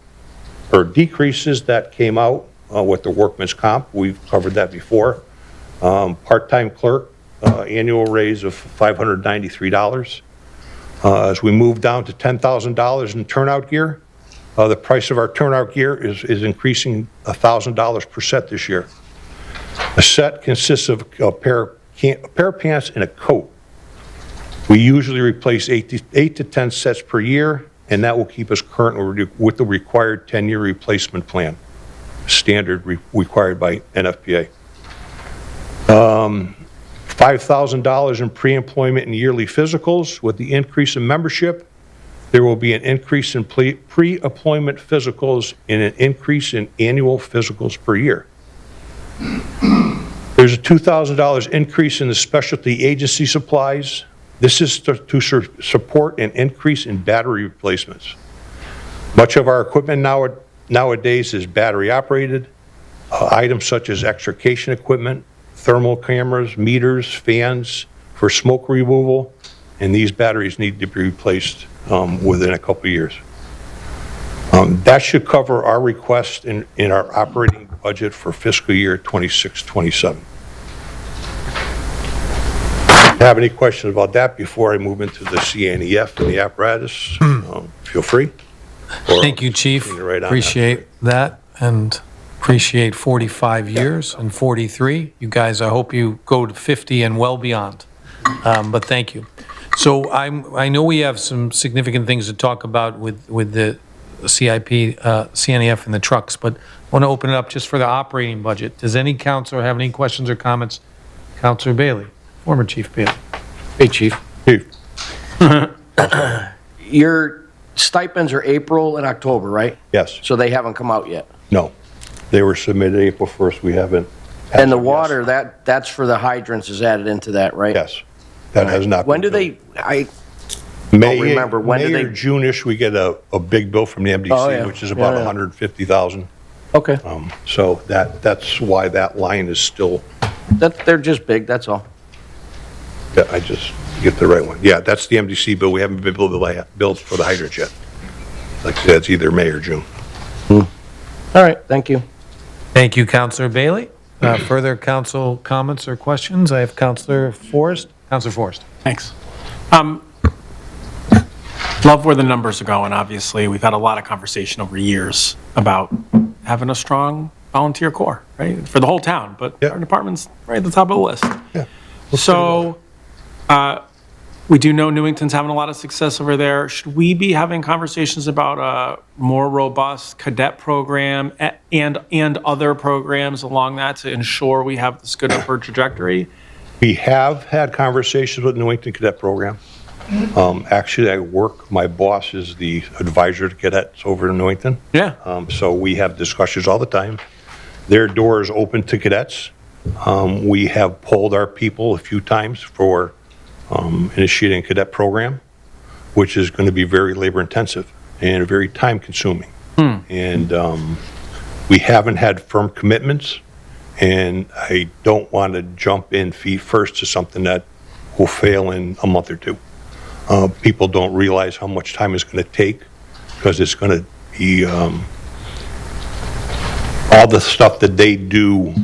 or decreases that came out with the workman's comp. We've covered that before. Part-time clerk, annual raise of $593. As we move down to $10,000 in turnout gear, the price of our turnout gear is increasing $1,000 per set this year. A set consists of a pair of pants and a coat. We usually replace 8 to 10 sets per year, and that will keep us current with the required 10-year replacement plan, standard required by NFPA. $5,000 in pre-employment and yearly physicals. With the increase in membership, there will be an increase in pre-employment physicals and an increase in annual physicals per year. There's a $2,000 increase in the specialty agency supplies. This is to support an increase in battery replacements. Much of our equipment nowadays is battery operated. Items such as extrication equipment, thermal cameras, meters, fans for smoke removal, and these batteries need to be replaced within a couple of years. That should cover our request in our operating budget for fiscal year 26-27. Have any questions about that before I move into the CNEF and the apparatus? Feel free.
Thank you, Chief. Appreciate that, and appreciate 45 years and 43. You guys, I hope you go to 50 and well beyond. But thank you. So I know we have some significant things to talk about with the CIP, CNEF, and the trucks, but I want to open it up just for the operating budget. Does any counselor have any questions or comments? Counselor Bailey, former Chief Bailey.
Hey, Chief. Your stipends are April and October, right?
Yes.
So they haven't come out yet?
No. They were submitted April 1st. We haven't.
And the water, that's for the hydrants is added into that, right?
Yes. That has not been.
When do they,
May,
remember, when do
May
they-
or June-ish, we get a big bill from the MDC,
Oh, yeah.
which is about
Yeah, yeah.
$150,000.
Okay.
So that's why that line is still,
They're just big, that's all.
yeah, I just get the right one. Yeah, that's the MDC bill. We haven't been billed for the hydrant yet. Like I said, it's either May or June.
All right, thank you.
Thank you, Counselor Bailey. Further council comments or questions? I have Counselor Forrest. Counselor Forrest.
Thanks. Love where the numbers are going, obviously. We've had a lot of conversation over years about having a strong volunteer corps, right? For the whole town, but our department's right at the top of the list.
Yeah.
So, we do know Newington's having a lot of success over there. Should we be having conversations about a more robust cadet program and other programs along that to ensure we have this good upward trajectory?
We have had conversations with the Newington Cadet Program. Actually, my boss is the advisor to cadets over in Newington.
Yeah.
So we have discussions all the time. Their door is open to cadets. We have polled our people a few times for initiating a cadet program, which is going to be very labor intensive and very time consuming. And we haven't had firm commitments, and I don't want to jump in feet first to something that will fail in a month or two. People don't realize how much time it's going to take, because it's going to be all the stuff that they do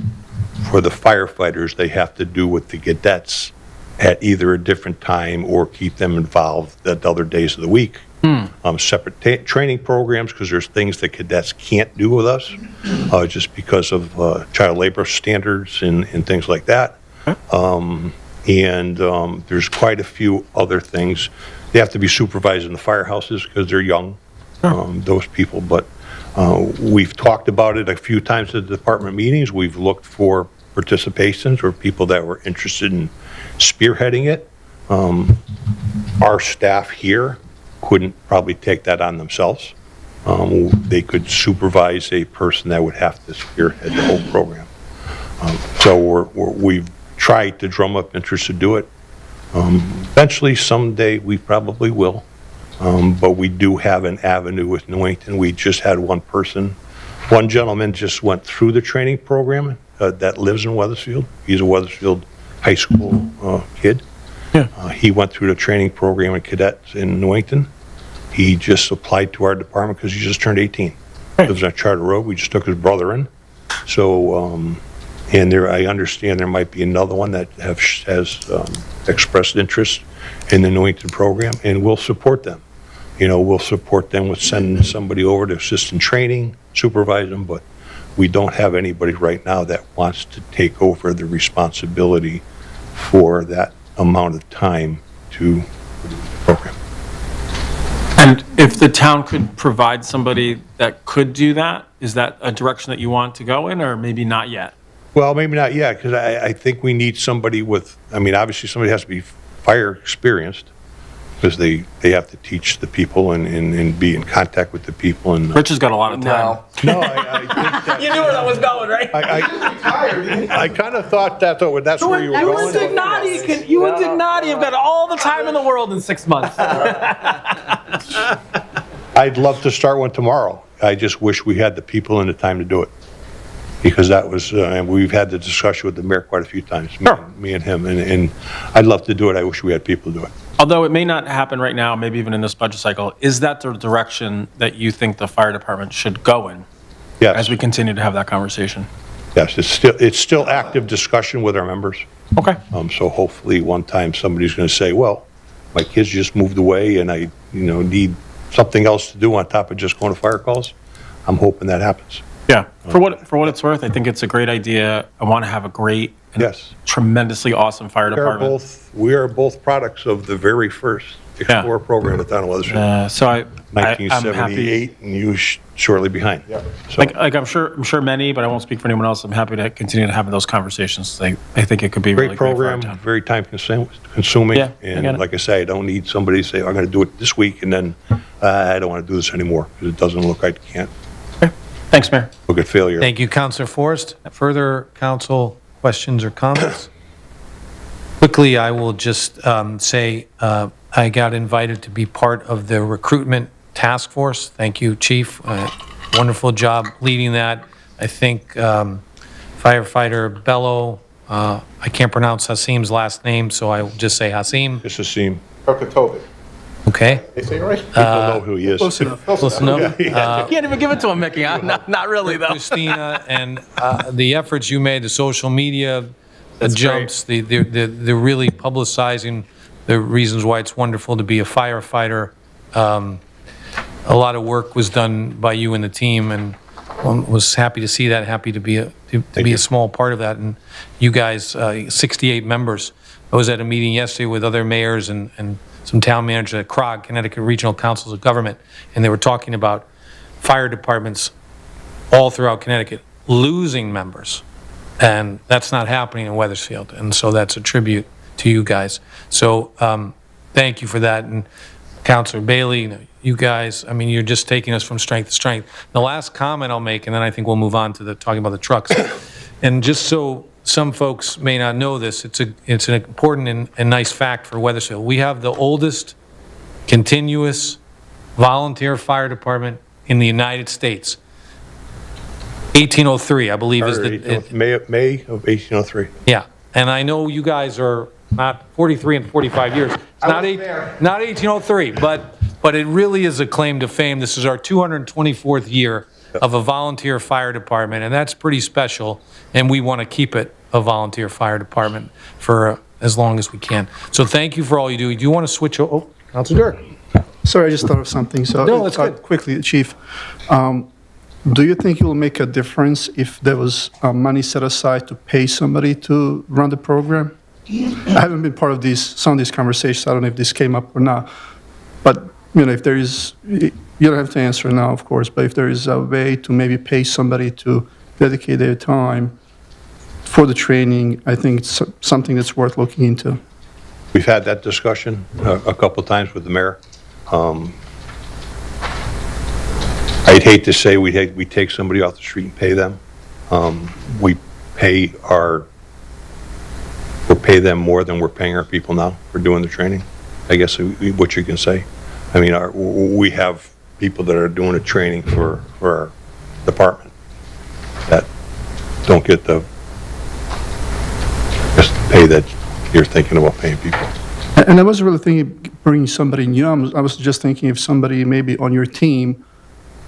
for the firefighters, they have to do with the cadets at either a different time or keep them involved at other days of the week. Separate training programs, because there's things that cadets can't do with us, just because of child labor standards and things like that. There's quite a few other things. They have to be supervised in the firehouses because they're young, those people. But we've talked about it a few times at the department meetings. We've looked for participations or people that were interested in spearheading it. Our staff here couldn't probably take that on themselves. They could supervise a person that would have to spearhead the whole program. So we've tried to drum up interest to do it. Eventually, someday, we probably will. But we do have an avenue with Newington. We just had one gentleman just went through the training program that lives in Wethersfield. He's a Wethersfield high school kid.
Yeah.
He went through the training program in cadets in Newington. He just applied to our department because he just turned 18. Lives on Charter Road. We just took his brother in. So, I understand there might be another one that has expressed interest in the Newington program, and we'll support them. We'll support them with sending somebody over to assist in training, supervise them, but we don't have anybody right now that wants to take over the responsibility for that amount of time to the program.
And if the town could provide somebody that could do that, is that a direction that you want to go in, or maybe not yet?
Well, maybe not yet, because I think we need somebody with, obviously somebody has to be fire experienced, because they have to teach the people and be in contact with the people. And
Rich has got a lot of time.
No, I think that.
You knew where that was going, right?
I kind of thought that's where you were
You
going.
and Dignati have got all the time in the world in 6 months.
I'd love to start one tomorrow. I just wish we had the people and the time to do it. Because that was, and we've had the discussion with the mayor quite a few times, me and him, and I'd love to do it. I wish we had people to do it.
Although it may not happen right now, maybe even in this budget cycle, is that the direction that you think the fire department should go in?
Yes.
As we continue to have that conversation?
Yes, it's still active discussion with our members.
Okay.
So hopefully one time somebody's going to say, well, my kids just moved away and I, need something else to do on top of just going to fire calls. I'm hoping that happens.
Yeah. For what it's worth, I think it's a great idea. I want to have a great and tremendously awesome fire department.
We are both products of the very first Explorer program at the town of Wethersfield.
So I'm
1978,
happy.
and you shortly behind. So,
Like I'm sure many, but I won't speak for anyone else. I'm happy to continue to have those conversations. I think it could be
great
really
program,
great for our town.
very time consuming.
Yeah, I get
And
it.
like I say, I don't need somebody to say, I'm going to do it this week, and then I don't want to do this anymore because it doesn't look like I can't
Thanks, Mayor.
look at failure.
Thank you, Councilor Forrest. Further council questions or comments? Quickly, I will just say I got invited to be part of the recruitment task force. Thank you, Chief. Wonderful job leading that. I think firefighter Bello, I can't pronounce Hasim's last name, so I will just say Hasim.
It's a seam.
Kokatovic.
Okay.
They say it right?
People know who he is.
Close enough.
Close enough.
You can't even give it to him, Mickey. Not really, though.
Christina, and the efforts you made, the social media, the jumps, the really publicizing the reasons why it's wonderful to be a firefighter. A lot of work was done by you and the team, and was happy to see that, happy to be a small part of that. And you guys, 68 members. I was at a meeting yesterday with other mayors and some town managers at CROG, Connecticut Regional Councils of Government, and they were talking about fire departments all throughout Connecticut losing members. And that's not happening in Wethersfield. And so that's a tribute to you guys. So thank you for that. And Councilor Bailey, you guys, I mean, you're just taking us from strength to strength. The last comment I'll make, and then I think we'll move on to talking about the trucks. And just so some folks may not know this, it's an important and nice fact for Wethersfield. We have the oldest continuous volunteer fire department in the United States. 1803, I believe, is the...
May of 1803.
Yeah, and I know you guys are not 43 and 45 years. It's not 1803, but it really is a claim to fame. This is our 224th year of a volunteer fire department, and that's pretty special, and we want to keep it a volunteer fire department for as long as we can. So thank you for all you do. Do you want to switch? Oh, Councilor Dirk.
Sorry, I just thought of something. So
No, that's good.
Quickly, Chief. Do you think it will make a difference if there was money set aside to pay somebody to run the program? I haven't been part of some of these conversations. I don't know if this came up or not. But, if there is, you don't have to answer now, of course, but if there is a way to maybe pay somebody to dedicate their time for the training, I think it's something that's worth looking into.
We've had that discussion a couple of times with the mayor. I'd hate to say we take somebody off the street and pay them. We pay them more than we're paying our people now for doing the training, I guess what you can say. I mean, we have people that are doing the training for our department that don't get the pay that you're thinking about paying people.
And I wasn't really thinking bringing somebody new. I was just thinking if somebody maybe on your team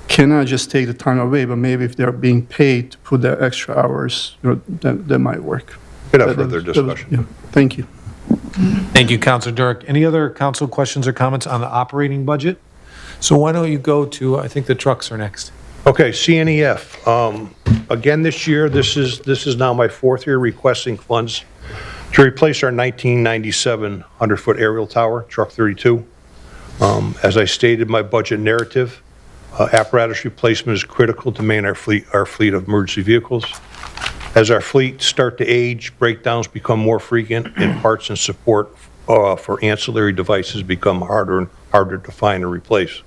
cannot just take the time away, but maybe if they're being paid to put their extra hours, that might work.
Could have further discussion.
Yeah. Thank you.
Thank you, Councilor Dirk. Any other council questions or comments on the operating budget? So why don't you go to, I think the trucks are next.
Okay, CNEF. Again, this year, this is now my fourth year requesting funds to replace our 1997 100-foot aerial tower, Truck 32. As I stated in my budget narrative, apparatus replacement is critical to maintain our fleet of emergency vehicles. As our fleet start to age, breakdowns become more frequent, and parts and support for ancillary devices become harder and harder to find and replace.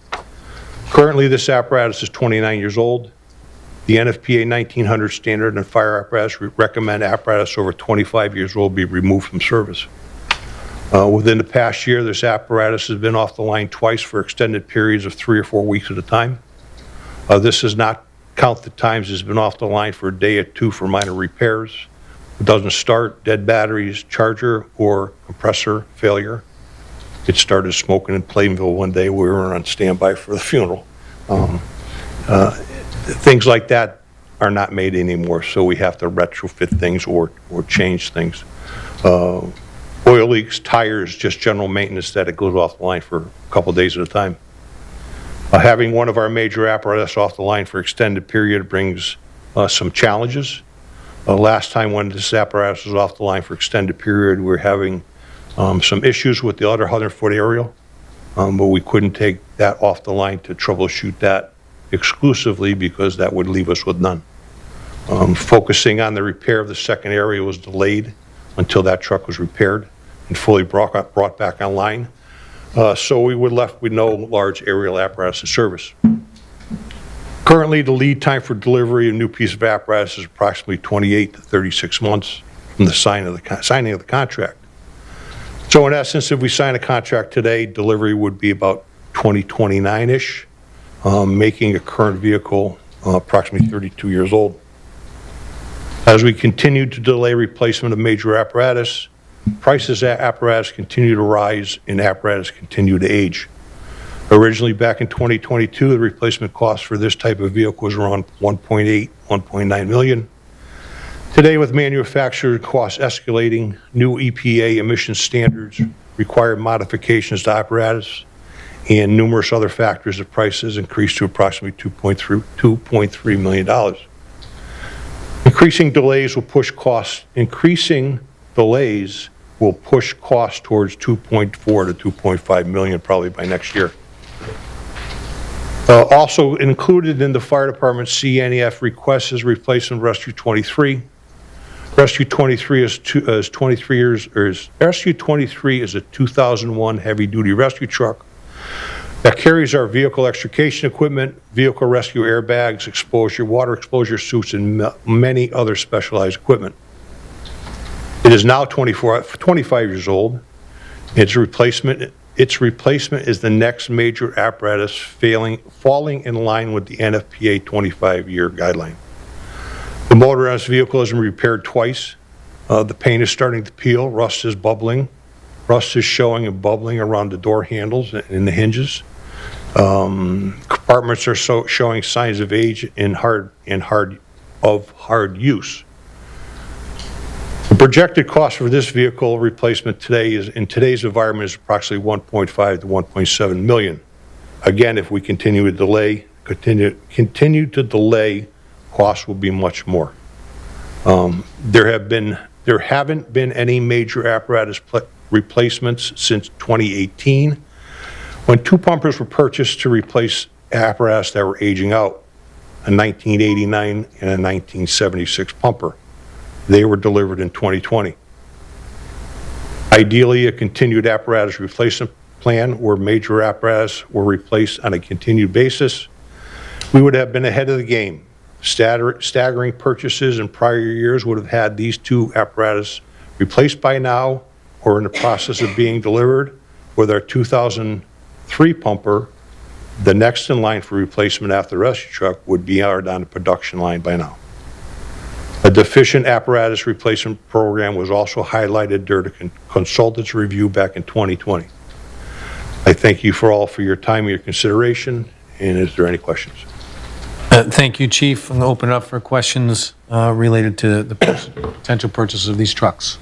Currently, this apparatus is 29 years old. The NFPA 1900 standard and fire apparatus recommend apparatus over 25 years old be removed from service. Within the past year, this apparatus has been off the line twice for extended periods of 3 or 4 weeks at a time. This does not count the times it's been off the line for a day or two for minor repairs. It doesn't start, dead batteries, charger, or compressor failure. It started smoking in Plainville one day. We were on standby for the funeral. Things like that are not made anymore, so we have to retrofit things or change things. Oil leaks, tires, just general maintenance that it goes off the line for a couple days at a time. Having one of our major apparatus off the line for extended period brings some challenges. Last time when this apparatus was off the line for extended period, we were having some issues with the other 100-foot aerial, but we couldn't take that off the line to troubleshoot that exclusively because that would leave us with none. Focusing on the repair of the second area was delayed until that truck was repaired and fully brought back online. So we were left with no large aerial apparatus in service. Currently, the lead time for delivery of a new piece of apparatus is approximately 28 to 36 months from the signing of the contract. So in essence, if we sign a contract today, delivery would be about 2029-ish, making a current vehicle approximately 32 years old. As we continue to delay replacement of major apparatus, prices of apparatus continue to rise and apparatus continue to age. Originally, back in 2022, the replacement cost for this type of vehicle was around 1.8, 1.9 million. Today, with manufacturer costs escalating, new EPA emission standards require modifications to apparatus, and numerous other factors, the price has increased to approximately $2.3 million. Increasing delays will push costs towards 2.4 to 2.5 million probably by next year. Also included in the fire department's CNEF request is replacement Rescue 23. Rescue 23 is 23 years, Rescue 23 is a 2001 heavy-duty rescue truck that carries our vehicle extrication equipment, vehicle rescue airbags, water exposure suits, and many other specialized equipment. It is now 25 years old. Its replacement is the next major apparatus falling in line with the NFPA 25-year guideline. The motor on this vehicle has been repaired twice. The paint is starting to peel. Rust is bubbling. Rust is showing and bubbling around the door handles and the hinges. Compartments are showing signs of age and hard use. The projected cost for this vehicle replacement today in today's environment is approximately 1.5 to 1.7 million. Again, if we continue to delay, costs will be much more. There haven't been any major apparatus replacements since 2018, when 2 pumpers were purchased to replace apparatus that were aging out, a 1989 and a 1976 pumper. They were delivered in 2020. Ideally, a continued apparatus replacement plan where major apparatus were replaced on a continued basis, we would have been ahead of the game. Staggering purchases in prior years would have had these 2 apparatus replaced by now or in the process of being delivered. With our 2003 pumper, the next in line for replacement after the rescue truck would be on the production line by now. A deficient apparatus replacement program was also highlighted during the consultant's review back in 2020. I thank you for your time and your consideration, and is there any questions?
Thank you, Chief. I'm going to open it up for questions related to the potential purchase of these trucks.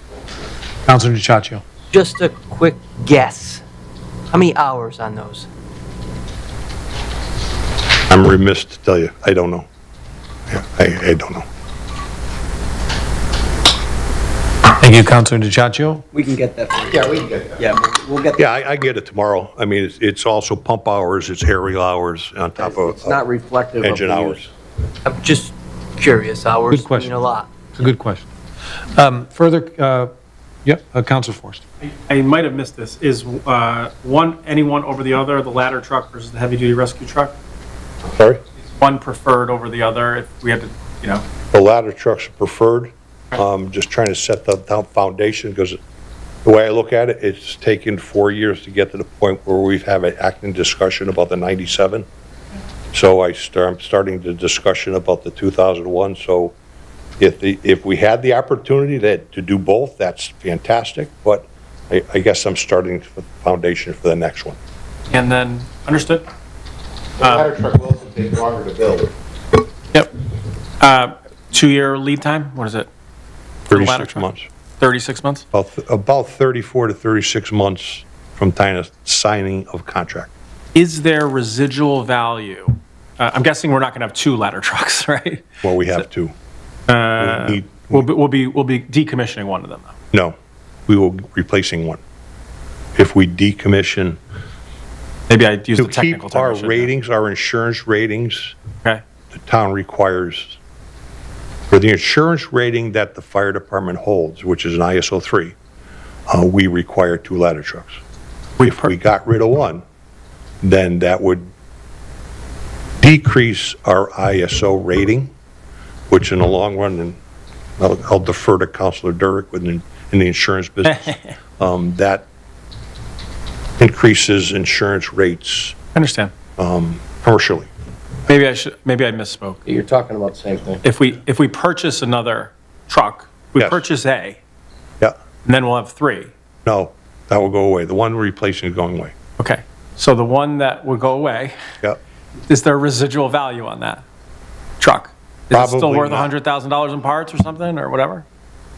Councilor DiCiaccio.
Just a quick guess. How many hours on those?
I'm remiss to tell you, I don't know. Yeah, I don't know.
Thank you, Councilor DiCiaccio.
We can get that.
Yeah, we can get that.
Yeah, we'll get that.
Yeah, I get it tomorrow. I mean, it's also pump hours, it's aerial hours on top of.
It's not reflective of
engine
the
hours.
use.
I'm just curious. Hours
Good question.
mean a lot.
It's a good question. Further, Councilor Forrest.
I might have missed this. Is anyone over the other, the ladder truck versus the heavy-duty rescue truck?
Sorry?
Is one preferred over the other if we had to,
The ladder trucks are preferred. Just trying to set the foundation, because the way I look at it, it's taken 4 years to get to the point where we've had an active discussion about the 97. So I'm starting the discussion about the 2001. So if we had the opportunity to do both, that's fantastic. But I guess I'm starting the foundation for the next one.
And then, understood?
The ladder truck will also take longer to build.
Yep. 2-year lead time? What is it?
36 months.
36 months?
About 34 to 36 months from time of signing of contract.
Is there residual value? I'm guessing we're not going to have 2 ladder trucks, right?
Well, we have 2.
We'll be decommissioning one of them, though.
No, we will be replacing one. If we decommission.
Maybe I used the technical term.
To keep our ratings, our insurance ratings,
okay.
The town requires, for the insurance rating that the fire department holds, which is an ISO 3, we require 2 ladder trucks. If we got rid of one, then that would decrease our ISO rating, which in the long run, and I'll defer to Councilor Durek in the insurance business, that increases insurance rates
I understand.
commercially.
Maybe I misspoke.
You're talking about the same thing.
If we purchase another truck, we
Yes.
purchase A,
Yeah,
and then we'll have 3.
no, that will go away. The one we're replacing is going away.
Okay. So the one that will go away,
Yeah,
is there residual value on that truck? Is it still
Probably
worth
not.
$100,000 in parts or something, or whatever?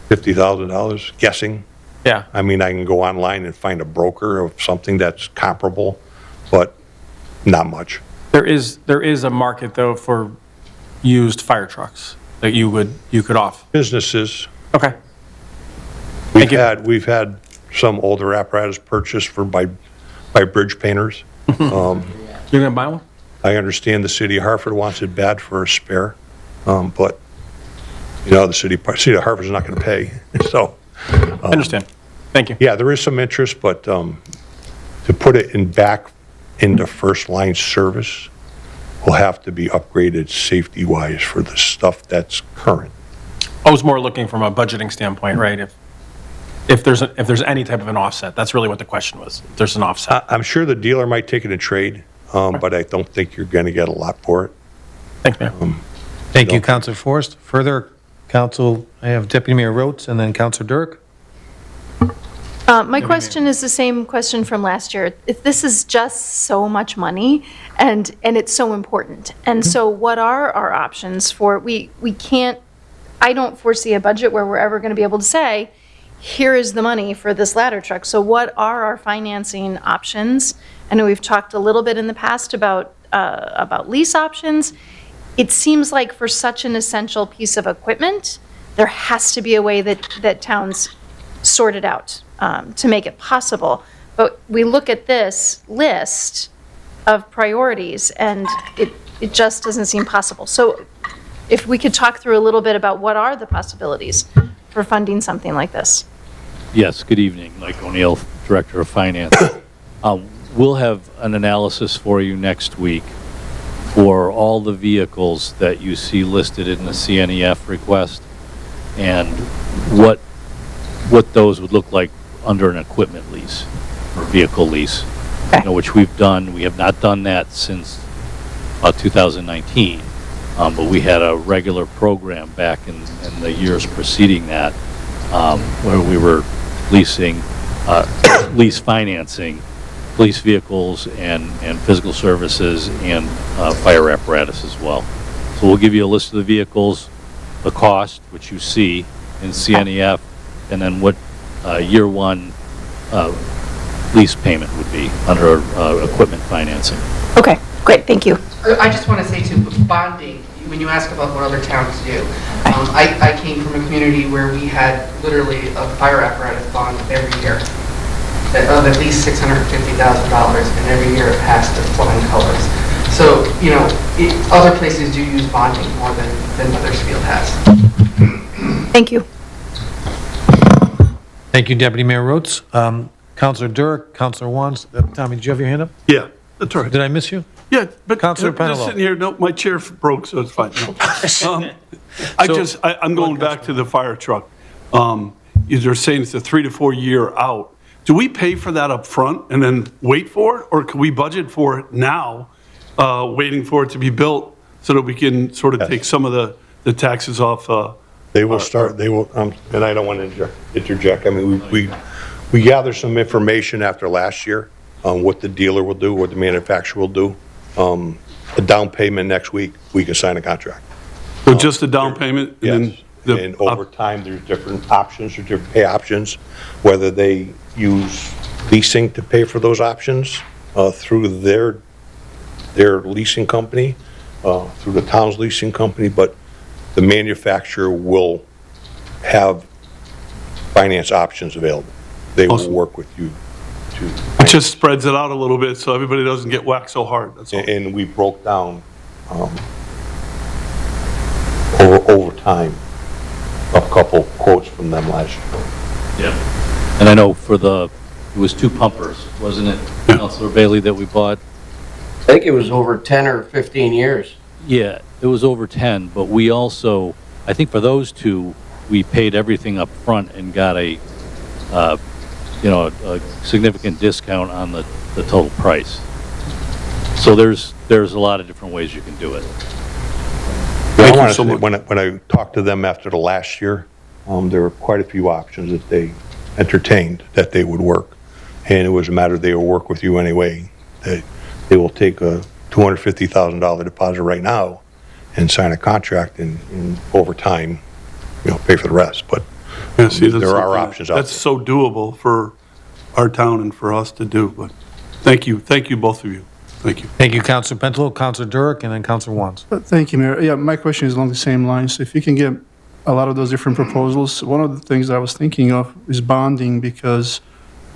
$50,000, guessing.
Yeah.
I mean, I can go online and find a broker of something that's comparable, but not much.
There is a market, though, for used fire trucks that you could offer.
Businesses,
Okay.
we've had some older apparatus purchased by bridge painters.
You're going to buy one?
I understand the city of Hartford wants it bad for a spare, but, the city of Hartford's not going to pay, so.
I understand. Thank you.
Yeah, there is some interest, but to put it back into first-line service will have to be upgraded safety-wise for the stuff that's current.
I was more looking from a budgeting standpoint, right? If there's any type of an offset, that's really what the question was. If there's an offset.
I'm sure the dealer might take it in trade, but I don't think you're going to get a lot for it.
Thanks, Mayor.
Thank you, Councilor Forrest. Further, Council, I have Deputy Mayor Rotes and then Councilor Durek.
My question is the same question from last year. If this is just so much money and it's so important, and so what are our options for, we can't, I don't foresee a budget where we're ever going to be able to say, here is the money for this ladder truck. So what are our financing options? I know we've talked a little bit in the past about lease options. It seems like for such an essential piece of equipment, there has to be a way that towns sort it out to make it possible. But we look at this list of priorities and it just doesn't seem possible. So if we could talk through a little bit about what are the possibilities for funding something like this.
Yes, good evening. Mike O'Neill, Director of Finance. We'll have an analysis for you next week for all the vehicles that you see listed in the CNEF request and what those would look like under an equipment lease or vehicle lease, which we've done. We have not done that since 2019, but we had a regular program back in the years preceding that where we were leasing, lease financing police vehicles and physical services and fire apparatus as well. So we'll give you a list of the vehicles, the cost, which you see in CNEF, and then what year one lease payment would be under equipment financing.
Okay, great, thank you.
I just want to say too, bonding, when you ask about what other towns do, I came from a community where we had literally a fire apparatus bond every year of at least $650,000, and every year it passed with flying colors. So, other places do use bonding more than Wethersfield has.
Thank you.
Thank you, Deputy Mayor Rotes. Councilor Durek, Councilor Wands. Tommy, did you have your hand up?
Yeah, that's all right.
Did I miss you?
Yeah, but
Councilor
I'm just
Penelo.
sitting here, no, my chair broke, so it's fine. No. I'm going back to the fire truck. You're saying it's a 3 to 4 year out. Do we pay for that up front and then wait for it? Or can we budget for it now, waiting for it to be built so that we can sort of take some of the taxes off?
They will start, and I don't want to interject. I mean, we gather some information after last year on what the dealer will do, what the manufacturer will do. A down payment next week, we can sign a contract.
So just a down payment?
Yes. And over time, there's different options, or different pay options, whether they use leasing to pay for those options through their leasing company, through the town's leasing company, but the manufacturer will have finance options available. They will work with you to.
It just spreads it out a little bit so everybody doesn't get whacked so hard, that's all.
And we broke down over time a couple quotes from them last year.
Yeah. And I know for the it was 2 pumpers, wasn't it, Councilor Bailey, that we bought?
I think it was over 10 or 15 years.
Yeah, it was over 10, but we also, I think for those 2, we paid everything up front and got a significant discount on the total price. So there's a lot of different ways you can do it.
Well, honestly, when I talked to them after the last year, there were quite a few options that they entertained that they would work. And it was a matter they will work with you anyway. They will take a $250,000 deposit right now and sign a contract and over time, pay for the rest. But
Yeah, see, that's
there are
something
options out
that's
there.
so doable for our town and for us to do, but thank you, both of you. Thank you.
Thank you, Councilor Pentelow, Councilor Durek, and then Councilor Wands.
Thank you, Mayor. Yeah, my question is along the same lines. If you can get a lot of those different proposals, one of the things that I was thinking of is bonding, because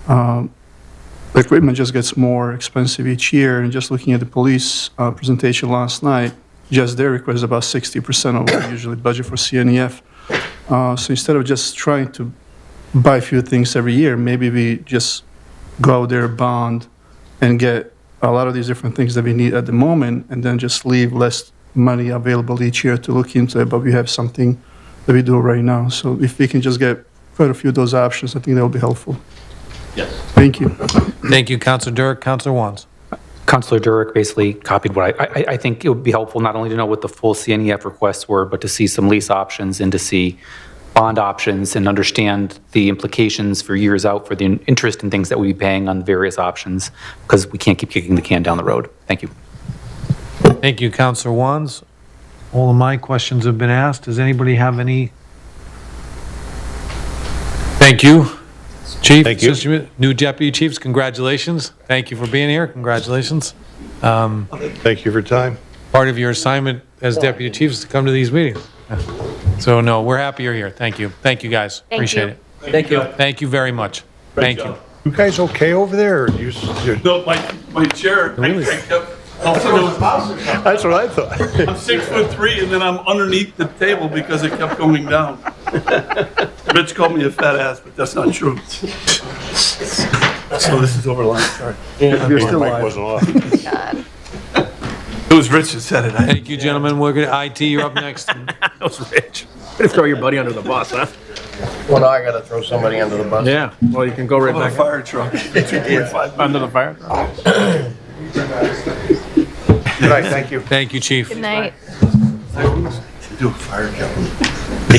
the equipment just gets more expensive each year. And just looking at the police presentation last night, just their request is about 60% of what we usually budget for CNEF. So instead of just trying to buy a few things every year, maybe we just go out there, bond, and get a lot of these different things that we need at the moment, and then just leave less money available each year to look into it, but we have something that we do right now. So if we can just get quite a few of those options, I think that will be helpful.
Yes.
Thank you.
Thank you, Councilor Durek. Councilor Wands.
Councilor Durek basically copied what I think it would be helpful not only to know what the full CNEF requests were, but to see some lease options and to see bond options and understand the implications for years out for the interest and things that we'd be paying on various options, because we can't keep kicking the can down the road. Thank you.
Thank you, Councilor Wands. All of my questions have been asked. Does anybody have any? Thank you. Chief,
Thank you.
Assistant New Deputy Chiefs, congratulations. Thank you for being here. Congratulations.
Thank you for your time.
Part of your assignment as Deputy Chief is to come to these meetings. So no, we're happy you're here. Thank you. Thank you, guys.
Thank
Appreciate
you.
it.
Thank you.
Thank you very much. Thank you.
You guys okay over there? Or you're-
No, my chair, I kept,
That's what I thought.
I'm 6'3", and then I'm underneath the table because it kept going down. Rich called me a fat ass, but that's not true. So this is over line, sorry.
You're still mic wasn't off.
God.
It was Rich that said it.
Thank you, gentlemen. We're going to, IT, you're up next.
That was rich. Throw your buddy under the bus, huh? Well, now I gotta throw somebody under the bus.
Yeah, well, you can go right
How about a
back
fire truck? 2.5
under the fire truck.
Good night, thank you.
Thank you, Chief.
Good night.
Do a fire truck.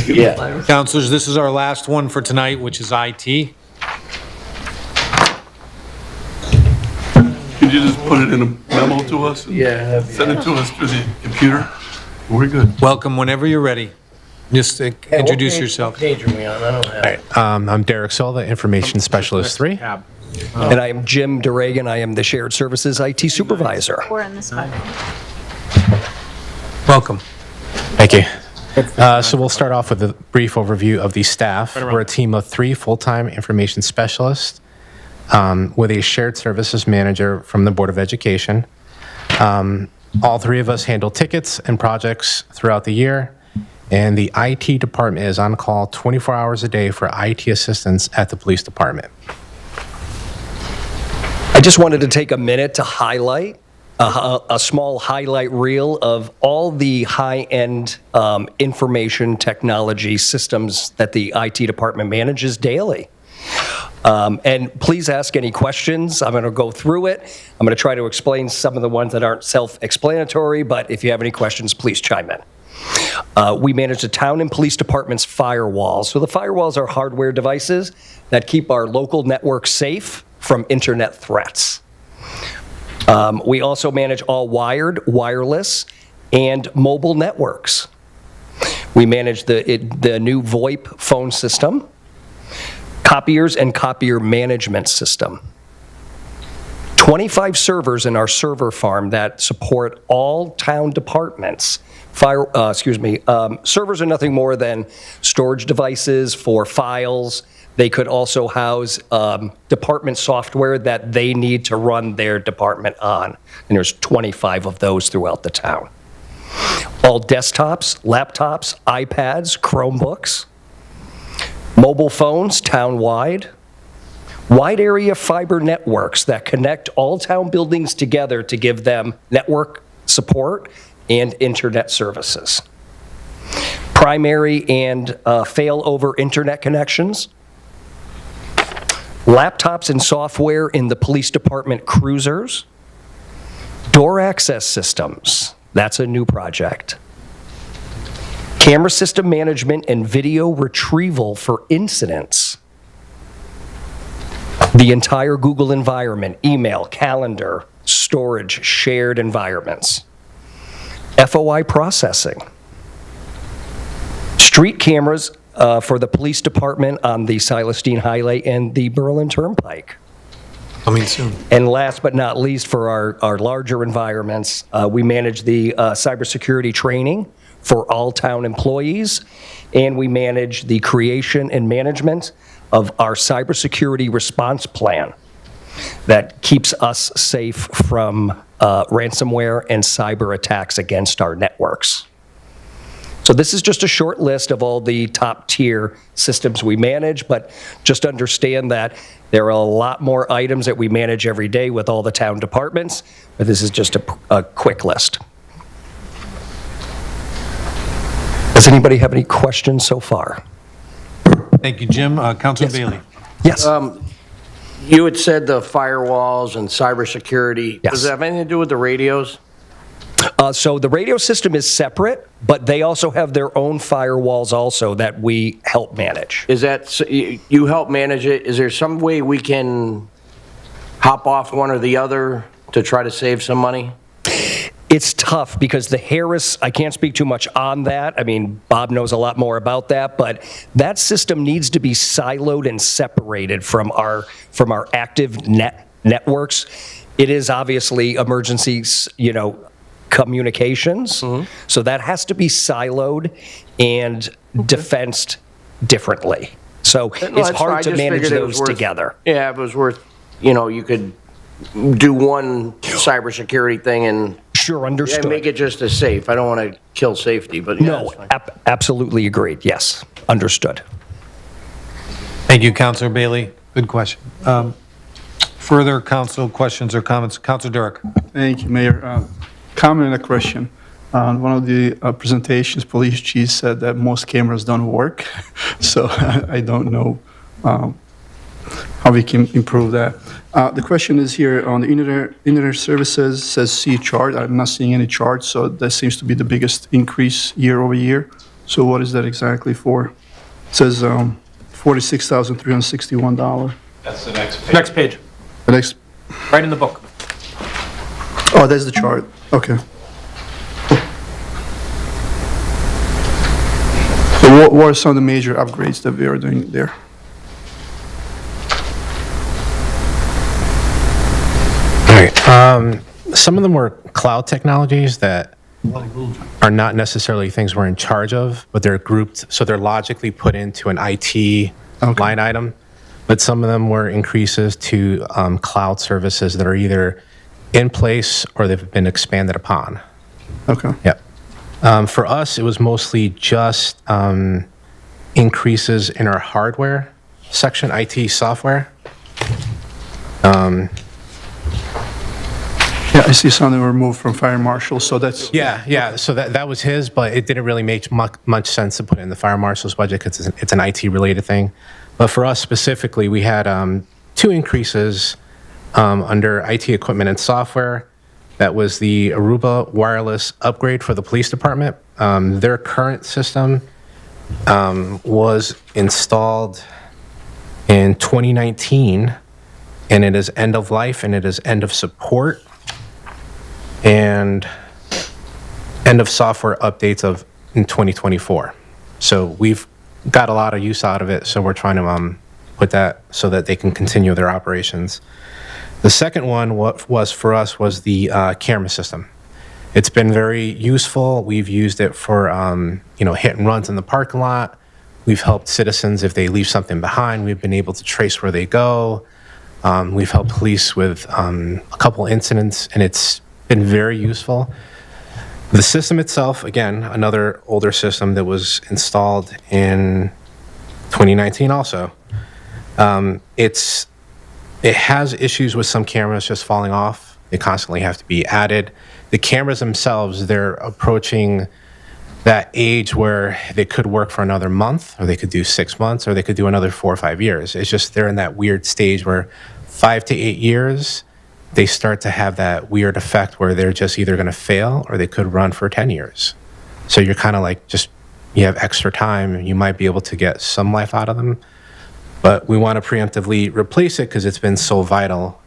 Yeah.
Councilors, this is our last one for tonight, which is IT.
Could you just put it in a memo to us? And
Yeah.
send it to us through the computer? We're good.
Welcome whenever you're ready. Just introduce yourself.
What page are we on? I don't have it.
I'm Derek Silva, Information Specialist 3.
And I am Jim DeRegan. I am the Shared Services IT Supervisor.
Or on this one.
Welcome.
Thank you. So we'll start off with a brief overview of the staff. We're a team of 3 full-time information specialists with a shared services manager from the Board of Education. All 3 of us handle tickets and projects throughout the year, and the IT department is on call 24 hours a day for IT assistance at the police department.
I just wanted to take a minute to highlight a small highlight reel of all the high-end information technology systems that the IT department manages daily. And please ask any questions. I'm going to go through it. I'm going to try to explain some of the ones that aren't self-explanatory, but if you have any questions, please chime in. We manage the town and police department's firewalls. So the firewalls are hardware devices that keep our local network safe from internet threats. We also manage all wired, wireless, and mobile networks. We manage the new VoIP phone system, copiers and copier management system. 25 servers in our server farm that support all town departments. Servers are nothing more than storage devices for files. They could also house department software that they need to run their department on. And there's 25 of those throughout the town. All desktops, laptops, iPads, Chromebooks, mobile phones town-wide. Wide area fiber networks that connect all town buildings together to give them network support and internet services. Primary and failover internet connections. Laptops and software in the police department cruisers. Door access systems, that's a new project. Camera system management and video retrieval for incidents. The entire Google environment, email, calendar, storage, shared environments. FOI processing. Street cameras for the police department on the Silas, Deane Highway and the Berlin Turnpike.
Coming soon.
And last but not least, for our larger environments, we manage the cybersecurity training for all town employees, and we manage the creation and management of our cybersecurity response plan that keeps us safe from ransomware and cyber attacks against our networks. So this is just a short list of all the top tier systems we manage, but just understand that there are a lot more items that we manage every day with all the town departments, but this is just a quick list. Does anybody have any questions so far?
Thank you, Jim. Councilor Bailey.
Yes.
You had said the firewalls and cybersecurity.
Yes.
Does it have anything to do with the radios?
So the radio system is separate, but they also have their own firewalls also that we help manage.
Is that, you help manage it? Is there some way we can hop off one or the other to try to save some money?
It's tough because the Harris, I can't speak too much on that. I mean, Bob knows a lot more about that, but that system needs to be siloed and separated from our active networks. It is obviously emergencies, communications. So that has to be siloed and defensed differently. So it's hard to manage those together.
Yeah, if it was worth, you could do one cybersecurity thing and
sure, understood.
Yeah, make it just as safe. I don't want to kill safety, but yeah,
no, absolutely agreed. Yes, understood.
Thank you, Councilor Bailey. Good question. Further council questions or comments? Councilor Durek.
Thank you, Mayor. Comment and a question. On one of the presentations, police chief said that most cameras don't work, so I don't know how we can improve that. The question is here on the internet services, says see chart. I'm not seeing any chart, so that seems to be the biggest increase year over year. So what is that exactly for? It says $46,361.
That's the next page. Next page.
The next.
Right in the book.
Oh, that's the chart. Okay. So what are some of the major upgrades that we are doing there?
Some of them were cloud technologies that are not necessarily things we're in charge of, but they're grouped, so they're logically put into an IT line item. But some of them were increases to cloud services that are either in place or they've been expanded upon.
Okay.
Yep. For us, it was mostly just increases in our hardware section, IT software.
Yeah, I see something removed from Fire Marshal, so that's...
Yeah, so that was his, but it didn't really make much sense to put it in the Fire Marshal's budget because it's an IT-related thing. But for us specifically, we had 2 increases under IT equipment and software. That was the Aruba wireless upgrade for the police department. Their current system was installed in 2019, and it is end of life and it is end of support and end of software updates in 2024. So we've got a lot of use out of it, so we're trying to put that so that they can continue their operations. The second one was for us was the camera system. It's been very useful. We've used it for hit and runs in the parking lot. We've helped citizens if they leave something behind. We've been able to trace where they go. We've helped police with a couple incidents, and it's been very useful. The system itself, again, another older system that was installed in 2019 also. It's It has issues with some cameras just falling off. They constantly have to be added. The cameras themselves, they're approaching that age where they could work for another month, or they could do 6 months, or they could do another 4 or 5 years. It's just they're in that weird stage where 5 to 8 years, they start to have that weird effect where they're just either going to fail or they could run for 10 years. So you're kind of like just, you have extra time, you might be able to get some life out of them. But we want to preemptively replace it because it's been so vital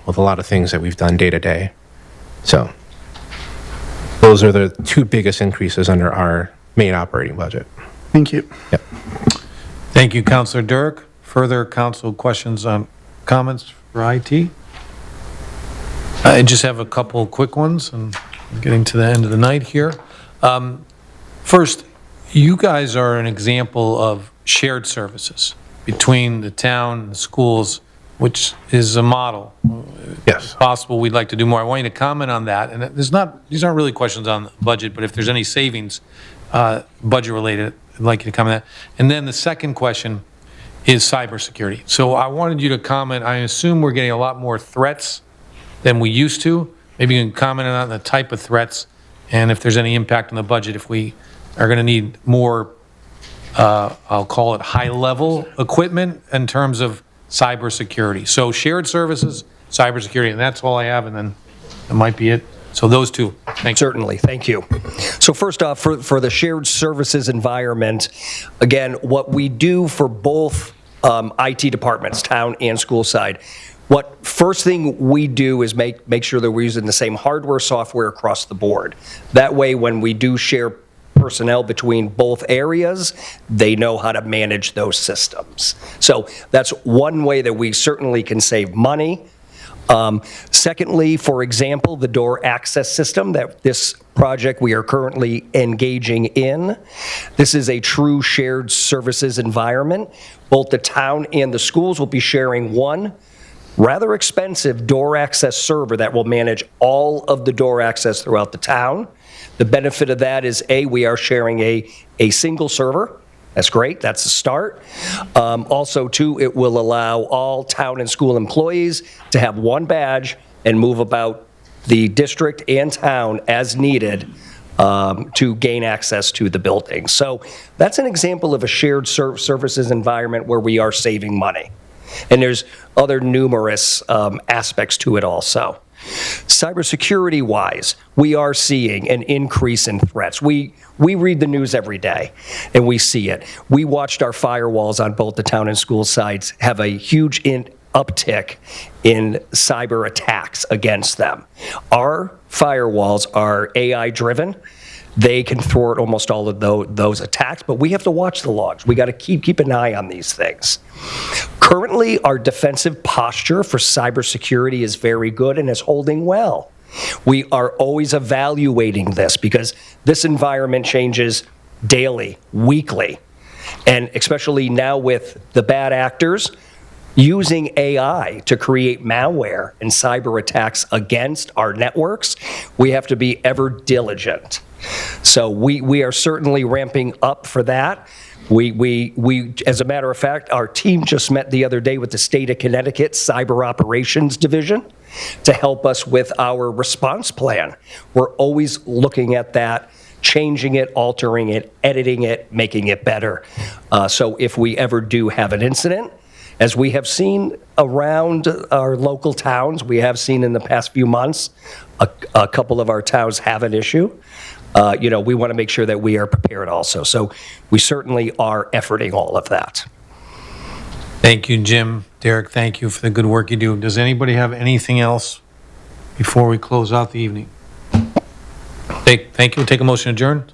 with a lot of things that we've done day to day. So those are the two biggest increases under our main operating budget.
Thank you.
Yep.
Thank you, Councilor Dirk. Further council questions on comments for IT? I just have a couple quick ones, and I'm getting to the end of the night here. First, you guys are an example of shared services between the town and the schools, which is a model.
Yes.
If possible, we'd like to do more. I want you to comment on that. And these aren't really questions on the budget, but if there's any savings, budget related, I'd like you to comment on that. And then the second question is cybersecurity. So I wanted you to comment. I assume we're getting a lot more threats than we used to. Maybe you can comment on the type of threats and if there's any impact on the budget, if we are going to need more, I'll call it high-level equipment in terms of cybersecurity. So shared services, cybersecurity, and that's all I have, and then that might be it. So those two. Thank you.
Certainly, thank you. So first off, for the shared services environment, again, what we do for both IT departments, town and school side, what first thing we do is make sure that we're using the same hardware, software across the board. That way, when we do share personnel between both areas, they know how to manage those systems. So that's one way that we certainly can save money. Secondly, for example, the door access system that this project we are currently engaging in. This is a true shared services environment. Both the town and the schools will be sharing one rather expensive door access server that will manage all of the door access throughout the town. The benefit of that is, A, we are sharing a single server. That's great, that's a start. Also, two, it will allow all town and school employees to have one badge and move about the district and town as needed to gain access to the building. So that's an example of a shared services environment where we are saving money. And there's other numerous aspects to it also. Cybersecurity-wise, we are seeing an increase in threats. We read the news every day, and we see it. We watched our firewalls on both the town and school sites have a huge uptick in cyber attacks against them. Our firewalls are AI-driven. They can thwart almost all of those attacks, but we have to watch the logs. We got to keep an eye on these things. Currently, our defensive posture for cybersecurity is very good and is holding well. We are always evaluating this because this environment changes daily, weekly, and especially now with the bad actors using AI to create malware and cyber attacks against our networks, we have to be ever diligent. So we are certainly ramping up for that. We, as a matter of fact, our team just met the other day with the state of Connecticut Cyber Operations Division to help us with our response plan. We're always looking at that, changing it, altering it, editing it, making it better. So if we ever do have an incident, as we have seen around our local towns, we have seen in the past few months, a couple of our towns have an issue. We want to make sure that we are prepared also. So we certainly are efforting all of that.
Thank you, Jim. Derek, thank you for the good work you do. Does anybody have anything else before we close out the evening? Thank you. Take a motion to adjourn.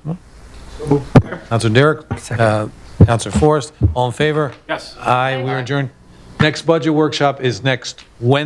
Councilor Derek, Councilor Forrest, all in favor?
Yes.
Aye, we are adjourned. Next budget workshop is next Wednesday.